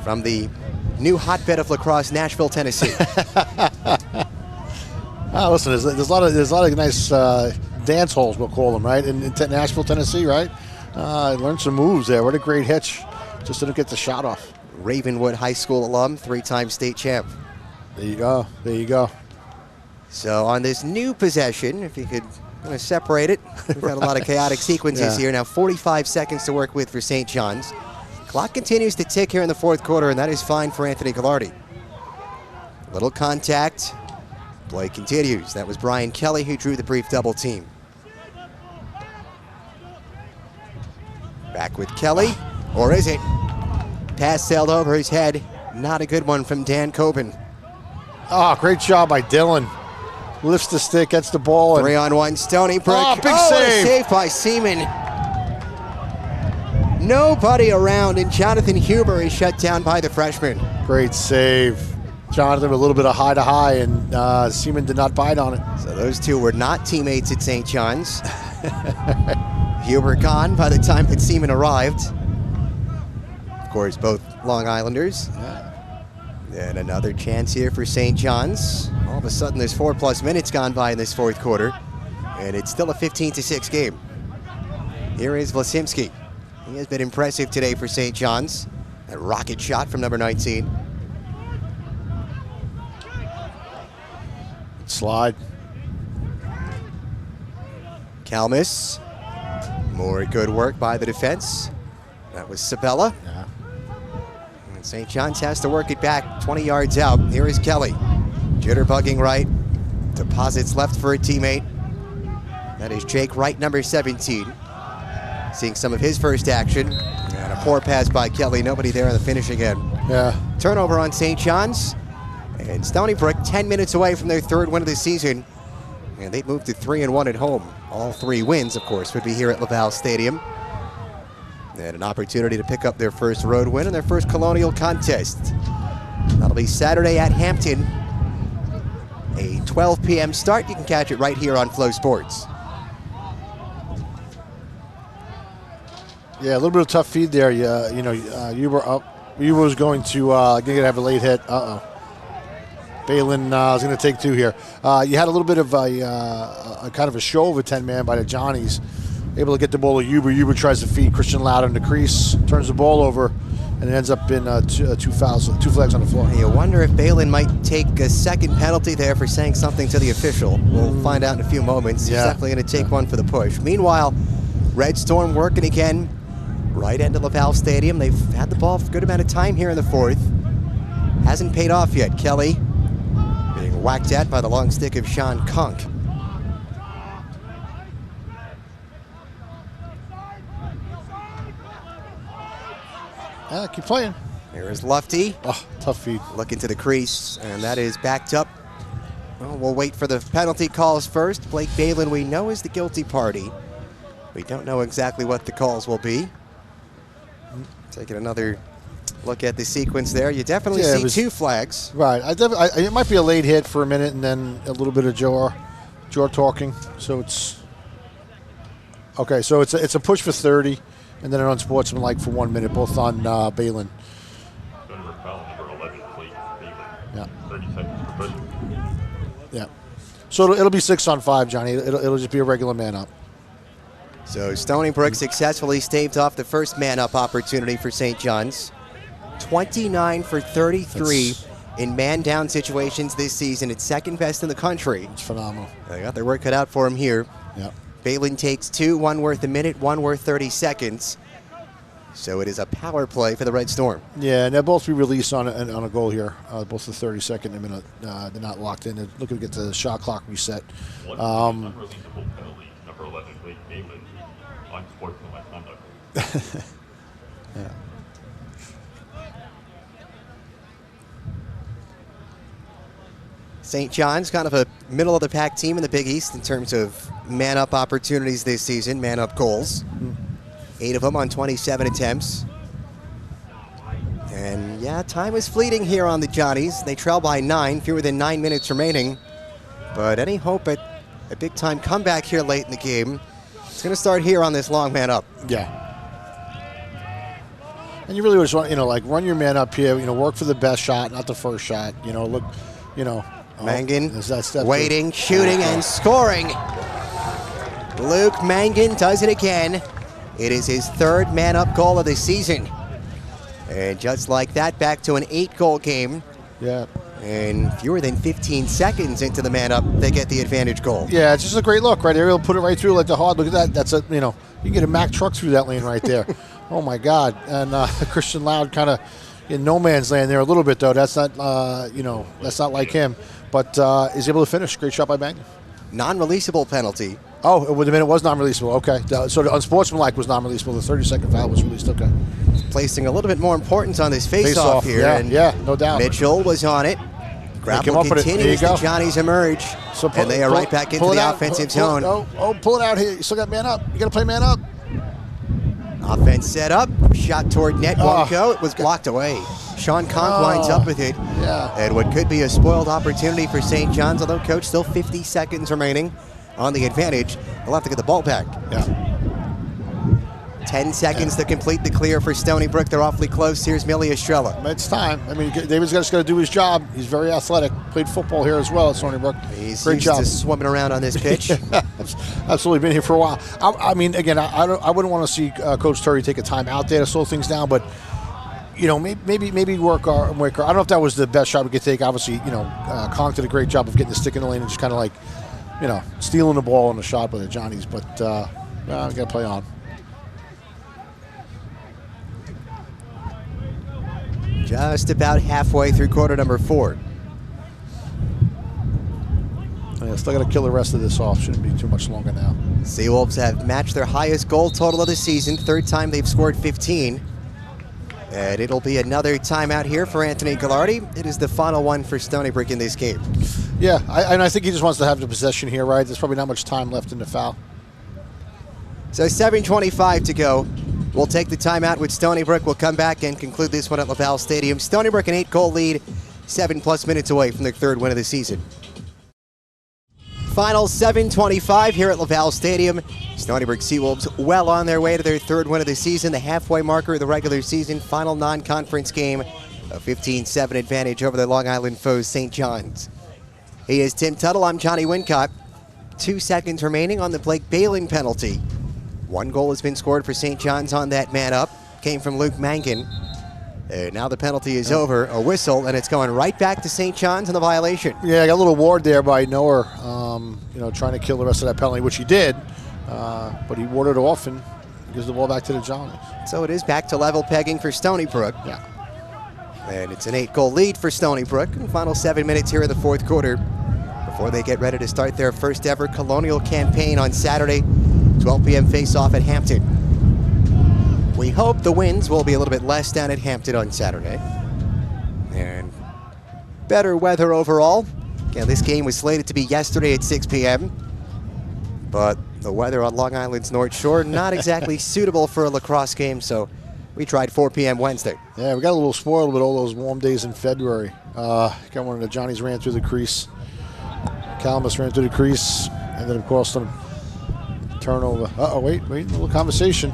S1: from the new hotbed of lacrosse, Nashville, Tennessee.
S2: Listen, there's a lot of nice dance holes, we'll call them, right? In Nashville, Tennessee, right? Learned some moves there. What a great hitch. Just didn't get the shot off.
S1: Ravenwood High School alum, 3-time state champ.
S2: There you go. There you go.
S1: So on this new possession, if you could kind of separate it, we've got a lot of chaotic sequences here. Now 45 seconds to work with for St. John's. Clock continues to tick here in the fourth quarter, and that is fine for Anthony Gallardi. Little contact. Play continues. That was Brian Kelly who drew the brief double team. Back with Kelly, or is it? Pass sailed over his head. Not a good one from Dan Coben.
S2: Oh, great job by Dylan. Lifts the stick, gets the ball.
S1: 3-on-1 Stony Brook.
S2: Oh, big save.
S1: A save by Seaman. Nobody around, and Jonathan Huber is shut down by the freshman.
S2: Great save. Jonathan with a little bit of high-to-high, and Seaman did not bite on it.
S1: So those two were not teammates at St. John's. Huber gone by the time that Seaman arrived. Of course, both Long Islanders. And another chance here for St. John's. All of a sudden, there's 4+ minutes gone by in this fourth quarter, and it's still a 15-6 game. Here is Vlasimski. He has been impressive today for St. John's. A rocket shot from number 19.
S2: Slide.
S1: Kalmus. More good work by the defense. That was Sabella.
S2: Yeah.
S1: And St. John's has to work it back 20 yards out. Here is Kelly. Jitterbugging right. Deposits left for a teammate. That is Jake Wright, number 17. Seeing some of his first action. And a poor pass by Kelly. Nobody there on the finishing end.
S2: Yeah.
S1: Turnover on St. John's. And Stony Brook 10 minutes away from their third win of the season. And they've moved to 3-1 at home. All 3 wins, of course, would be here at Laval Stadium. And an opportunity to pick up their first road win in their first Colonial contest. That'll be Saturday at Hampton. A 12 p.m. start. You can catch it right here on Flow Sports.
S2: Yeah, a little bit of tough feed there. Huber up. Huber was going to have a late hit. Balin is going to take 2 here. You had a little bit of a kind of a show of a 10-man by the Johnnies. Able to get the ball to Huber. Huber tries to feed Christian Loud in the crease, turns the ball over, and it ends up in 2 flags on the floor.
S1: You wonder if Balin might take a second penalty there for saying something to the official. We'll find out in a few moments. He's definitely going to take one for the push. Meanwhile, Red Storm working again. Right end of Laval Stadium. They've had the ball for a good amount of time here in the fourth. Hasn't paid off yet. Kelly being whacked at by the long stick of Sean Kunk.
S2: Yeah, keep playing.
S1: Here is Lufty.
S2: Oh, tough feed.
S1: Looking to the crease, and that is backed up. Well, we'll wait for the penalty calls first. Blake Balin, we know, is the guilty party. We don't know exactly what the calls will be. Taking another look at the sequence there. You definitely see 2 flags.
S2: Right. It might be a late hit for a minute and then a little bit of jaw talking. So it's okay. So it's a push for 30, and then an unsportsmanlike for 1 minute, both on Balin. Yeah.
S3: 30 seconds per push.
S2: Yeah. So it'll be 6-on-5, Johnny. It'll just be a regular man up.
S1: So Stony Brook successfully staved off the first man-up opportunity for St. John's. 29 for 33 in man-down situations this season. It's second best in the country.
S2: It's phenomenal.
S1: They got their work cut out for him here.
S2: Yeah.
S1: Balin takes 2, one worth a minute, one worth 30 seconds. So it is a power play for the Red Storm.
S2: Yeah, and they'll both be released on a goal here. Both the 32nd and minute. They're not locked in. They're looking to get the shot clock reset.
S3: Unreleasable penalty, number 11, Blake Balin, unsportsmanlike conduct.
S2: Yeah.
S1: St. John's kind of a middle-of-the-pack team in the Big East in terms of man-up opportunities this season, man-up goals. 8 of them on 27 attempts. And yeah, time is fleeting here on the Johnnies. They trail by 9, fewer than 9 minutes remaining. But any hope at a big-time comeback here late in the game, it's going to start here on this long man up.
S2: Yeah. And you really just want, like run your man up here, work for the best shot, not the first shot. Look,
S1: Mangan
S2: that's
S1: waiting, shooting, and scoring. Luke Mangan does it again. It is his 3rd man-up goal of the season. And just like that, back to an 8-goal game.
S2: Yeah.
S1: And fewer than 15 seconds into the man-up, they get the advantage goal.
S2: Yeah, it's just a great look right there. He'll put it right through like the hard. Look at that. That's you can get a Mack truck through that lane right there. Oh, my God. And Christian Loud kind of in no man's land there a little bit, though. That's not, that's not like him. But is able to finish. Great shot by Mangan.
S1: Non-releasable penalty.
S2: Oh, it was non-releasable. Okay. So the unsportsmanlike was non-releasable. The 30-second foul was released. Okay.
S1: Placing a little bit more importance on this face-off here.
S2: Yeah, no doubt.
S1: Mitchell was on it. Grapple continues. The Johnnies emerge. And they are right back into the offensive zone.
S2: Pull it out here. You still got man up. You got to play man up.
S1: Offense set up. Shot toward net. Won't go. It was blocked away. Sean Conk winds up with it.
S2: Yeah.
S1: And what could be a spoiled opportunity for St. John's, although, Coach, still 50 seconds remaining on the advantage. They'll have to get the ball back.
S2: Yeah.
S1: 10 seconds to complete the clear for Stony Brook. They're awfully close. Here's Millie Estrella.
S2: It's time. I mean, David's just got to do his job. He's very athletic. Played football here as well at Stony Brook.
S1: He's
S2: Great
S1: used
S2: job.
S1: to swimming around on this pitch.
S2: Absolutely been here for a while. I mean, again, I wouldn't want to see Coach Turry take a time out there to slow things down, but maybe work our. I don't know if that was the best shot we could take. Obviously, Conk did a great job of getting the stick in the lane and just kind of like, stealing the ball on the shot by the Johnnies. But we got to play on.
S1: Just about halfway through quarter number 4.
S2: Yeah, still got to kill the rest of this off. Shouldn't be too much longer now.
S1: Seawolves have matched their highest goal total of the season. 3rd time they've scored 15. And it'll be another timeout here for Anthony Gallardi. It is the final one for Stony Brook in this game.
S2: Yeah, I think he just wants to have the possession here, right? There's probably not much time left in the foul.
S1: So 7:25 to go. We'll take the timeout with Stony Brook. We'll come back and conclude this one at LaValle Stadium. Stony Brook an 8-goal lead, 7+ minutes away from their 3rd win of the season. Final 7:25 here at LaValle Stadium. Stony Brook Seawolves well on their way to their 3rd win of the season, the halfway marker of the regular season, final non-conference game, a 15-7 advantage over their Long Island foes, St. John's. He is Tim Tuttle. I'm Johnny Wincott. 2 seconds remaining on the Blake Balin penalty. 1 goal has been scored for St. John's on that man up. Came from Luke Mangan. And now the penalty is over. A whistle, and it's going right back to St. John's on the violation.
S2: Yeah, I got a little ward there by Noah, trying to kill the rest of that penalty, which he did. But he warded off and gives the ball back to the Johnnies.
S1: So it is back to level pegging for Stony Brook.
S2: Yeah.
S1: And it's an 8-goal lead for Stony Brook. In the final 7 minutes here of the 4th quarter before they get ready to start their first ever Colonial campaign on Saturday. 12 p.m. face-off at Hampton. We hope the winds will be a little bit less down at Hampton on Saturday. And better weather overall. Again, this game was slated to be yesterday at 6 p.m. But the weather on Long Island's North Shore, not exactly suitable for a lacrosse game, so we tried 4 p.m. Wednesday.
S2: Yeah, we got a little spoiled with all those warm days in February. Got one of the Johnnies ran through the crease. Calamus ran through the crease, and then, of course, the turnover. Wait, a little conversation.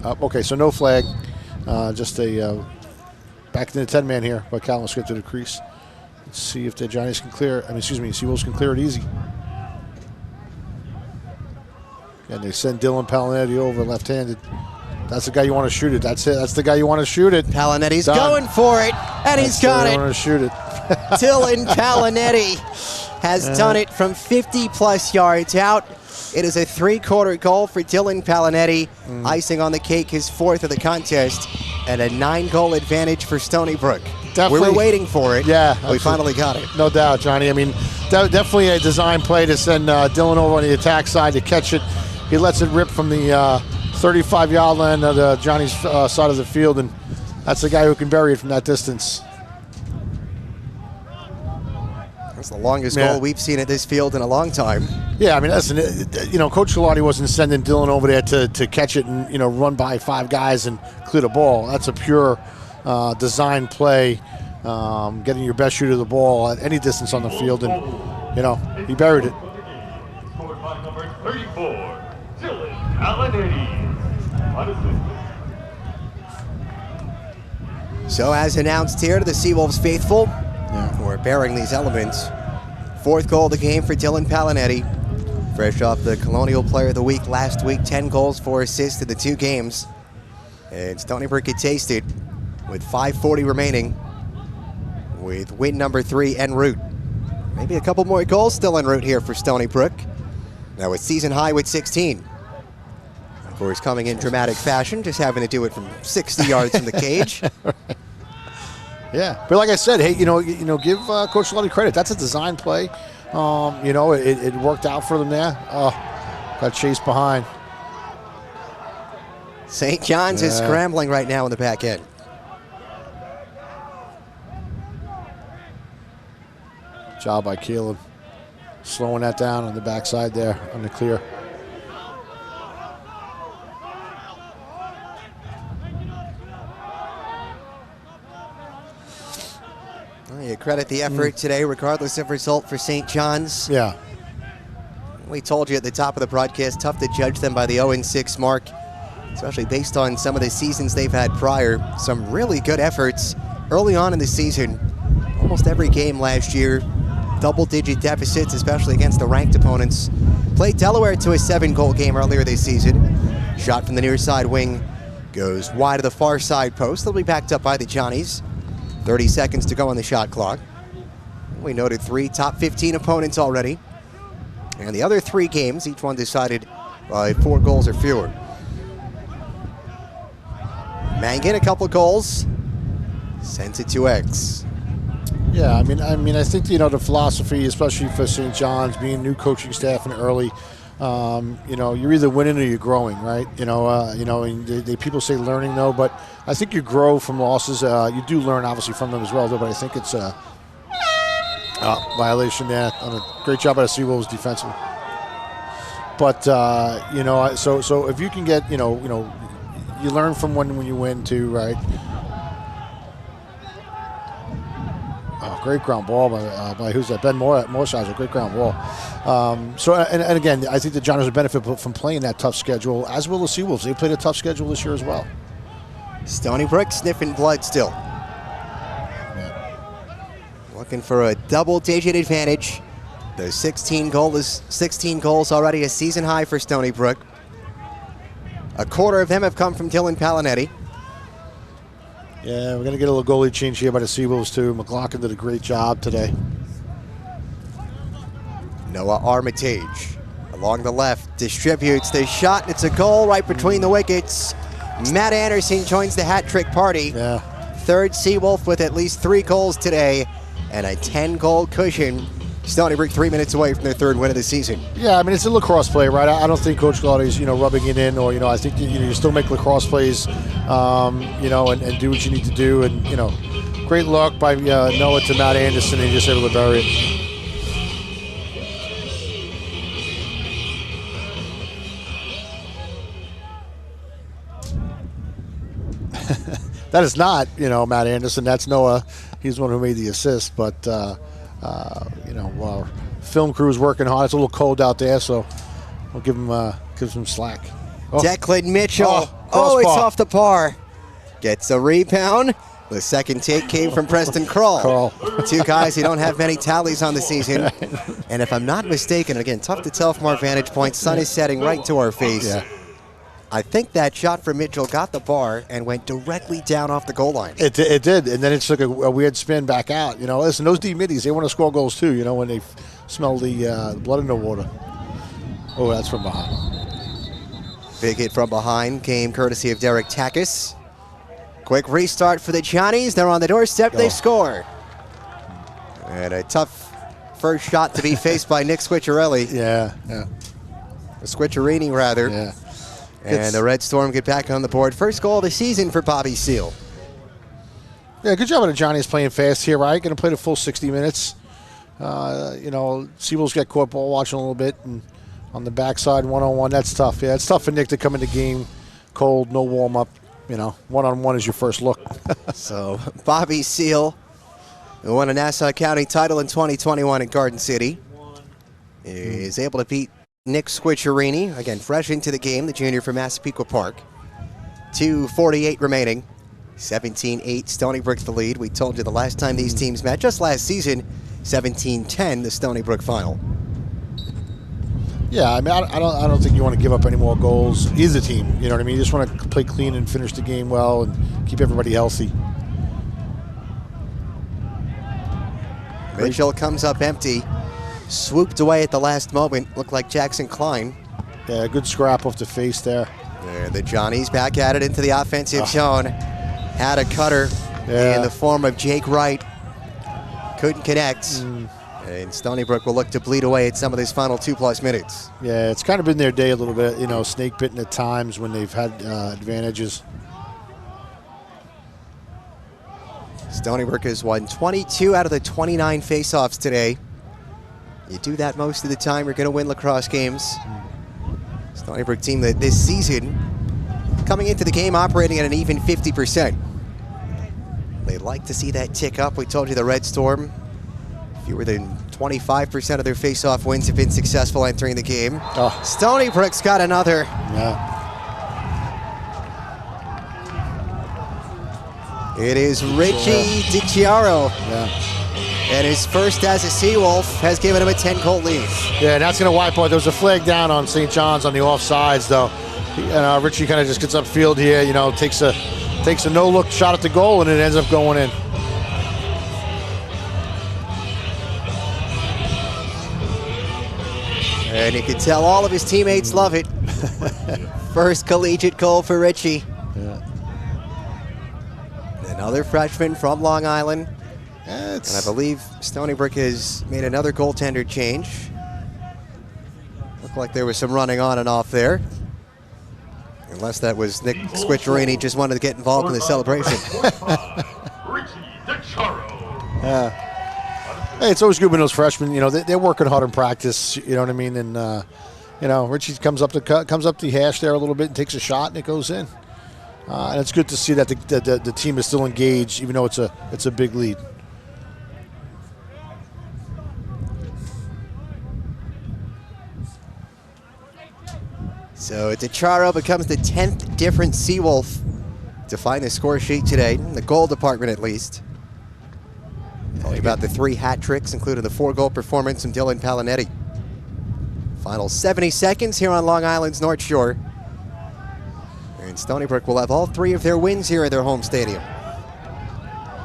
S2: Okay, so no flag. Just a back to the 10-man here, but Calamus get to the crease. Let's see if the Johnnies can clear. Seawolves can clear it easy. And they send Dylan Palinetti over left-handed. That's the guy you want to shoot it. That's it. That's the guy you want to shoot it.
S1: Palinetti's going for it, and he's got it.
S2: You want to shoot it.
S1: Dylan Palinetti has done it from 50-plus yards out. It is a 3-quarter goal for Dylan Palinetti. Icing on the cake, his 4th of the contest, and a 9-goal advantage for Stony Brook.
S2: Definitely.
S1: We were waiting for it.
S2: Yeah.
S1: We finally got it.
S2: No doubt, Johnny. I mean, definitely a design play to send Dylan over on the attack side to catch it. He lets it rip from the 35-yard line of the Johnny's side of the field, and that's the guy who can bury it from that distance.
S1: It's the longest goal we've seen at this field in a long time.
S2: Yeah, I mean, listen, Coach Galati wasn't sending Dylan over there to catch it and, run by 5 guys and clear the ball. That's a pure design play, getting your best shooter the ball at any distance on the field, and, he buried it.
S3: Scored by number 34, Dylan Palinetti. Unassisted.
S1: So as announced here to the Seawolves faithful, we're bearing these elements. 4th goal of the game for Dylan Palinetti. Fresh off the Colonial Player of the Week last week, 10 goals, 4 assists in the 2 games. And Stony Brook had tasted with 5:40 remaining with win number 3 en route. Maybe a couple more goals still en route here for Stony Brook. Now it's season high with 16. Of course, coming in dramatic fashion, just having to do it from 60 yards from the cage.
S2: Yeah, but like I said, hey, give Coach Galati credit. That's a design play. It worked out for them there. Oh, got chased behind.
S1: St. John's is scrambling right now in the back end.
S2: Job by Caleb, slowing that down on the backside there on the clear.
S1: You credit the effort today, regardless of result for St. John's.
S2: Yeah.
S1: We told you at the top of the broadcast, tough to judge them by the 0-6 mark, especially based on some of the seasons they've had prior. Some really good efforts early on in the season. Almost every game last year, double-digit deficits, especially against the ranked opponents. Played Delaware to a 7-goal game earlier this season. Shot from the near side wing goes wide of the far side post. They'll be backed up by the Johnnies. 30 seconds to go on the shot clock. We noted 3 top 15 opponents already. And the other 3 games, each one decided by 4 goals or fewer. Mangan, a couple goals. Sends it to X.
S2: Yeah, I mean, I think the philosophy, especially for St. John's, being new coaching staff and early, you're either winning or you're growing, right? And people say learning though, but I think you grow from losses. You do learn obviously from them as well, though. But I think it's a violation there. Great job by the Seawolves defensively. But so if you can get you learn from when you win too, right? Oh, great ground ball by who's that? Ben Morshizer, great ground ball. And again, I think the Johnnies will benefit from playing that tough schedule, as will the Seawolves. They played a tough schedule this year as well.
S1: Stony Brook sniffing blood still. Looking for a double-digit advantage. The 16 goals already, a season high for Stony Brook. A quarter of them have come from Dylan Palinetti.
S2: Yeah, we're going to get a little goalie change here by the Seawolves too. McLaughlin did a great job today.
S1: Noah Armitage along the left distributes the shot. It's a goal right between the wickets. Matt Anderson joins the hat trick party.
S2: Yeah.
S1: 3rd Seawolf with at least 3 goals today and a 10-goal cushion. Stony Brook 3 minutes away from their 3rd win of the season.
S2: Yeah, I mean, it's a lacrosse play, right? I don't think Coach Galati's, rubbing it in, or, I think, you still make lacrosse plays, and do what you need to do. And, great luck by Noah to Matt Anderson, and just able to bury it. That is not, Matt Anderson. That's Noah. He's the one who made the assist, but, our film crew is working hard. It's a little cold out there, so we'll give him slack.
S1: Oh. Declan Mitchell. It's off the bar. Gets a rebound. The second take came from Preston Kroll. 2 guys who don't have many tallies on the season. And if I'm not mistaken, again, tough to tell from our vantage point, sun is setting right to our face.
S2: Yeah.
S1: I think that shot from Mitchell got the bar and went directly down off the goal line.
S2: It did, and then it took a weird spin back out. Listen, those D-middies, they want to score goals too, when they smell the blood in the water. Oh, that's from behind.
S1: Big hit from behind came courtesy of Derek Takis. Quick restart for the Johnnies. They're on the doorstep. They score. And a tough first shot to be faced by Nick Squicciarelli.
S2: Yeah.
S1: Squicciarini, rather.
S2: Yeah.
S1: And the Red Storm get back on the board. First goal of the season for Bobby Seal.
S2: Yeah, good job on the Johnnies playing fast here, right? Going to play the full 60 minutes. You know, Seawolves got caught ball watching a little bit, and on the backside, one-on-one, that's tough. Yeah, it's tough for Nick to come in the game cold, no warm-up. You know, one-on-one is your first look.
S1: So Bobby Seal, who won a Nassau County title in 2021 in Garden City, is able to beat Nick Squicciarini, again, fresh into the game, the junior from Massapequa Park. 2:48 remaining. 17-8, Stony Brook's the lead. We told you the last time these teams met, just last season, 17-10, the Stony Brook final.
S2: Yeah, I mean, I don't think you want to give up any more goals. Either team, you know what I mean? You just want to play clean and finish the game well and keep everybody healthy.
S1: Mitchell comes up empty, swooped away at the last moment. Looked like Jackson Klein.
S2: Yeah, good scrap off the face there.
S1: There, the Johnnies back at it into the offensive zone. Had a cutter in the form of Jake Wright. Couldn't connect. And Stony Brook will look to bleed away at some of these final 2+ minutes.
S2: Yeah, it's kind of been their day a little bit, you know, snake bitten at times when they've had advantages.
S1: Stony Brook has won 22 out of the 29 faceoffs today. You do that most of the time, you're going to win lacrosse games. Stony Brook team that this season coming into the game operating at an even 50%. They'd like to see that tick up. We told you the Red Storm, fewer than 25% of their face-off wins have been successful entering the game. Stony Brook's got another.
S2: Yeah.
S1: It is Richie DiChiaro.
S2: Yeah.
S1: And his first as a Seawolf has given him a 10-goal lead.
S2: Yeah, and that's going to wipe out. There was a flag down on St. John's on the offsides, though. Richie kind of just gets upfield here, you know, takes a no-look shot at the goal, and it ends up going in.
S1: And you can tell all of his teammates love it. First collegiate goal for Richie.
S2: Yeah.
S1: Another freshman from Long Island. And I believe Stony Brook has made another goaltender change. Looked like there was some running on and off there. Unless that was Nick Squicciarini just wanted to get involved in the celebration.
S2: Yeah. Hey, it's always good when those freshmen, you know, they're working hard in practice, you know what I mean? And, you know, Richie comes up the hash there a little bit and takes a shot, and it goes in. And it's good to see that the team is still engaged, even though it's a big lead.
S1: So DiChiaro becomes the 10th different Seawolf to find the score sheet today, in the goal department at least. Talking about the 3 hat tricks, including the 4-goal performance from Dylan Palinetti. Final 70 seconds here on Long Island's North Shore. And Stony Brook will have all 3 of their wins here at their home stadium.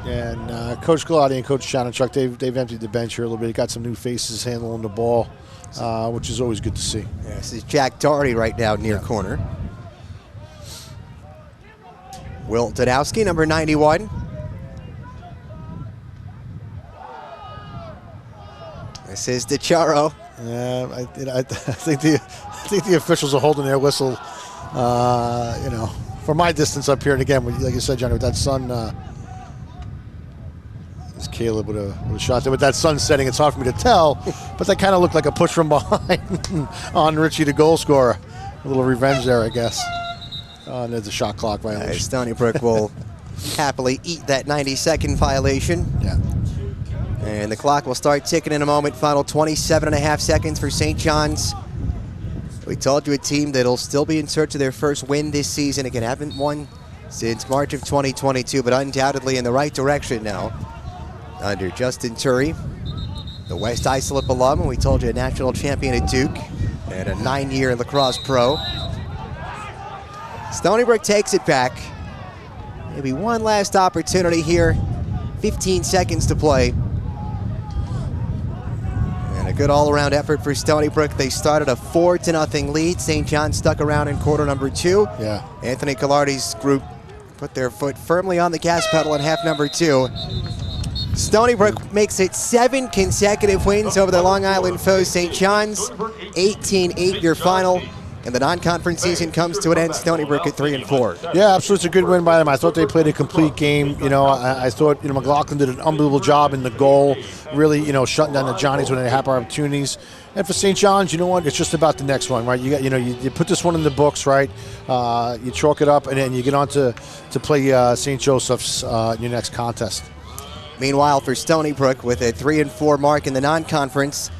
S2: And Coach Galati and Coach Shanachuk, they've emptied the bench here a little bit. Got some new faces handling the ball, which is always good to see.
S1: Yeah, this is Jack Doherty right now near corner. Will Danowski, number 91. This is DiChiaro.
S2: Yeah, I think the officials are holding their whistle. You know, from my distance up here, and again, like you said, Johnny, with that sun, is Caleb with a shot there. With that sun setting, it's hard for me to tell, but that kind of looked like a push from behind on Richie, the goal scorer. A little revenge there, I guess. And there's a shot clock violation.
S1: Stony Brook will happily eat that 90-second violation.
S2: Yeah.
S1: And the clock will start ticking in a moment. Final 27.5 seconds for St. John's. We told you a team that'll still be in search of their first win this season. Again, haven't won since March of 2022, but undoubtedly in the right direction now. Under Justin Turry, the West Islip alum, and we told you a national champion at Duke, and a 9-year lacrosse pro. Stony Brook takes it back. Maybe one last opportunity here. 15 seconds to play. And a good all-around effort for Stony Brook. They started a 4-0 lead. St. John stuck around in quarter number 2.
S2: Yeah.
S1: Anthony Collardi's group put their foot firmly on the gas pedal in half number 2. Stony Brook makes it 7 consecutive wins over the Long Island foes. St. John's, 18-8 your final. And the non-conference season comes to an end. Stony Brook at 3-4.
S2: Yeah, absolutely. It's a good win by them. I thought they played a complete game. You know, I thought, McLaughlin did an unbelievable job in the goal, really, shutting down the Johnnies when they have opportunities. And for St. John's, you know what? It's just about the next one, right? You got, you put this one in the books, right? You chalk it up, and then you get on to play St. Joseph's in your next contest.
S1: Meanwhile, for Stony Brook, with a 3-4 mark in the non-conference,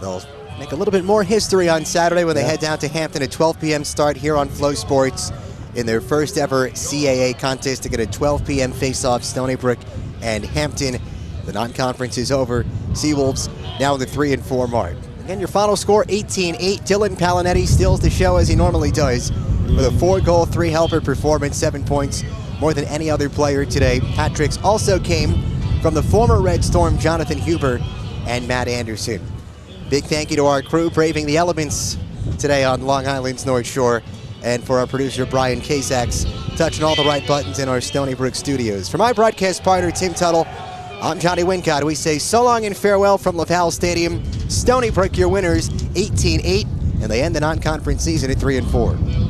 S1: they'll make a little bit more history on Saturday when they head down to Hampton at 12 p.m. start here on Flow Sports in their first ever CAA contest to get a 12 p.m. face-off, Stony Brook and Hampton. The non-conference is over. Seawolves now with a 3-4 mark. Again, your final score, 18-8. Dylan Palinetti steals the show as he normally does with a 4-goal, 3-helper performance, 7 points, more than any other player today. Hat tricks also came from the former Red Storm, Jonathan Huber and Matt Anderson. Big thank you to our crew braving the elements today on Long Island's North Shore, and for our producer Brian Kasaks touching all the right buttons in our Stony Brook studios. For my broadcast partner Tim Tuttle, I'm Johnny Wincott. We say so long and farewell from LaValle Stadium. Stony Brook, your winners, 18-8, and they end the non-conference season at 3-4.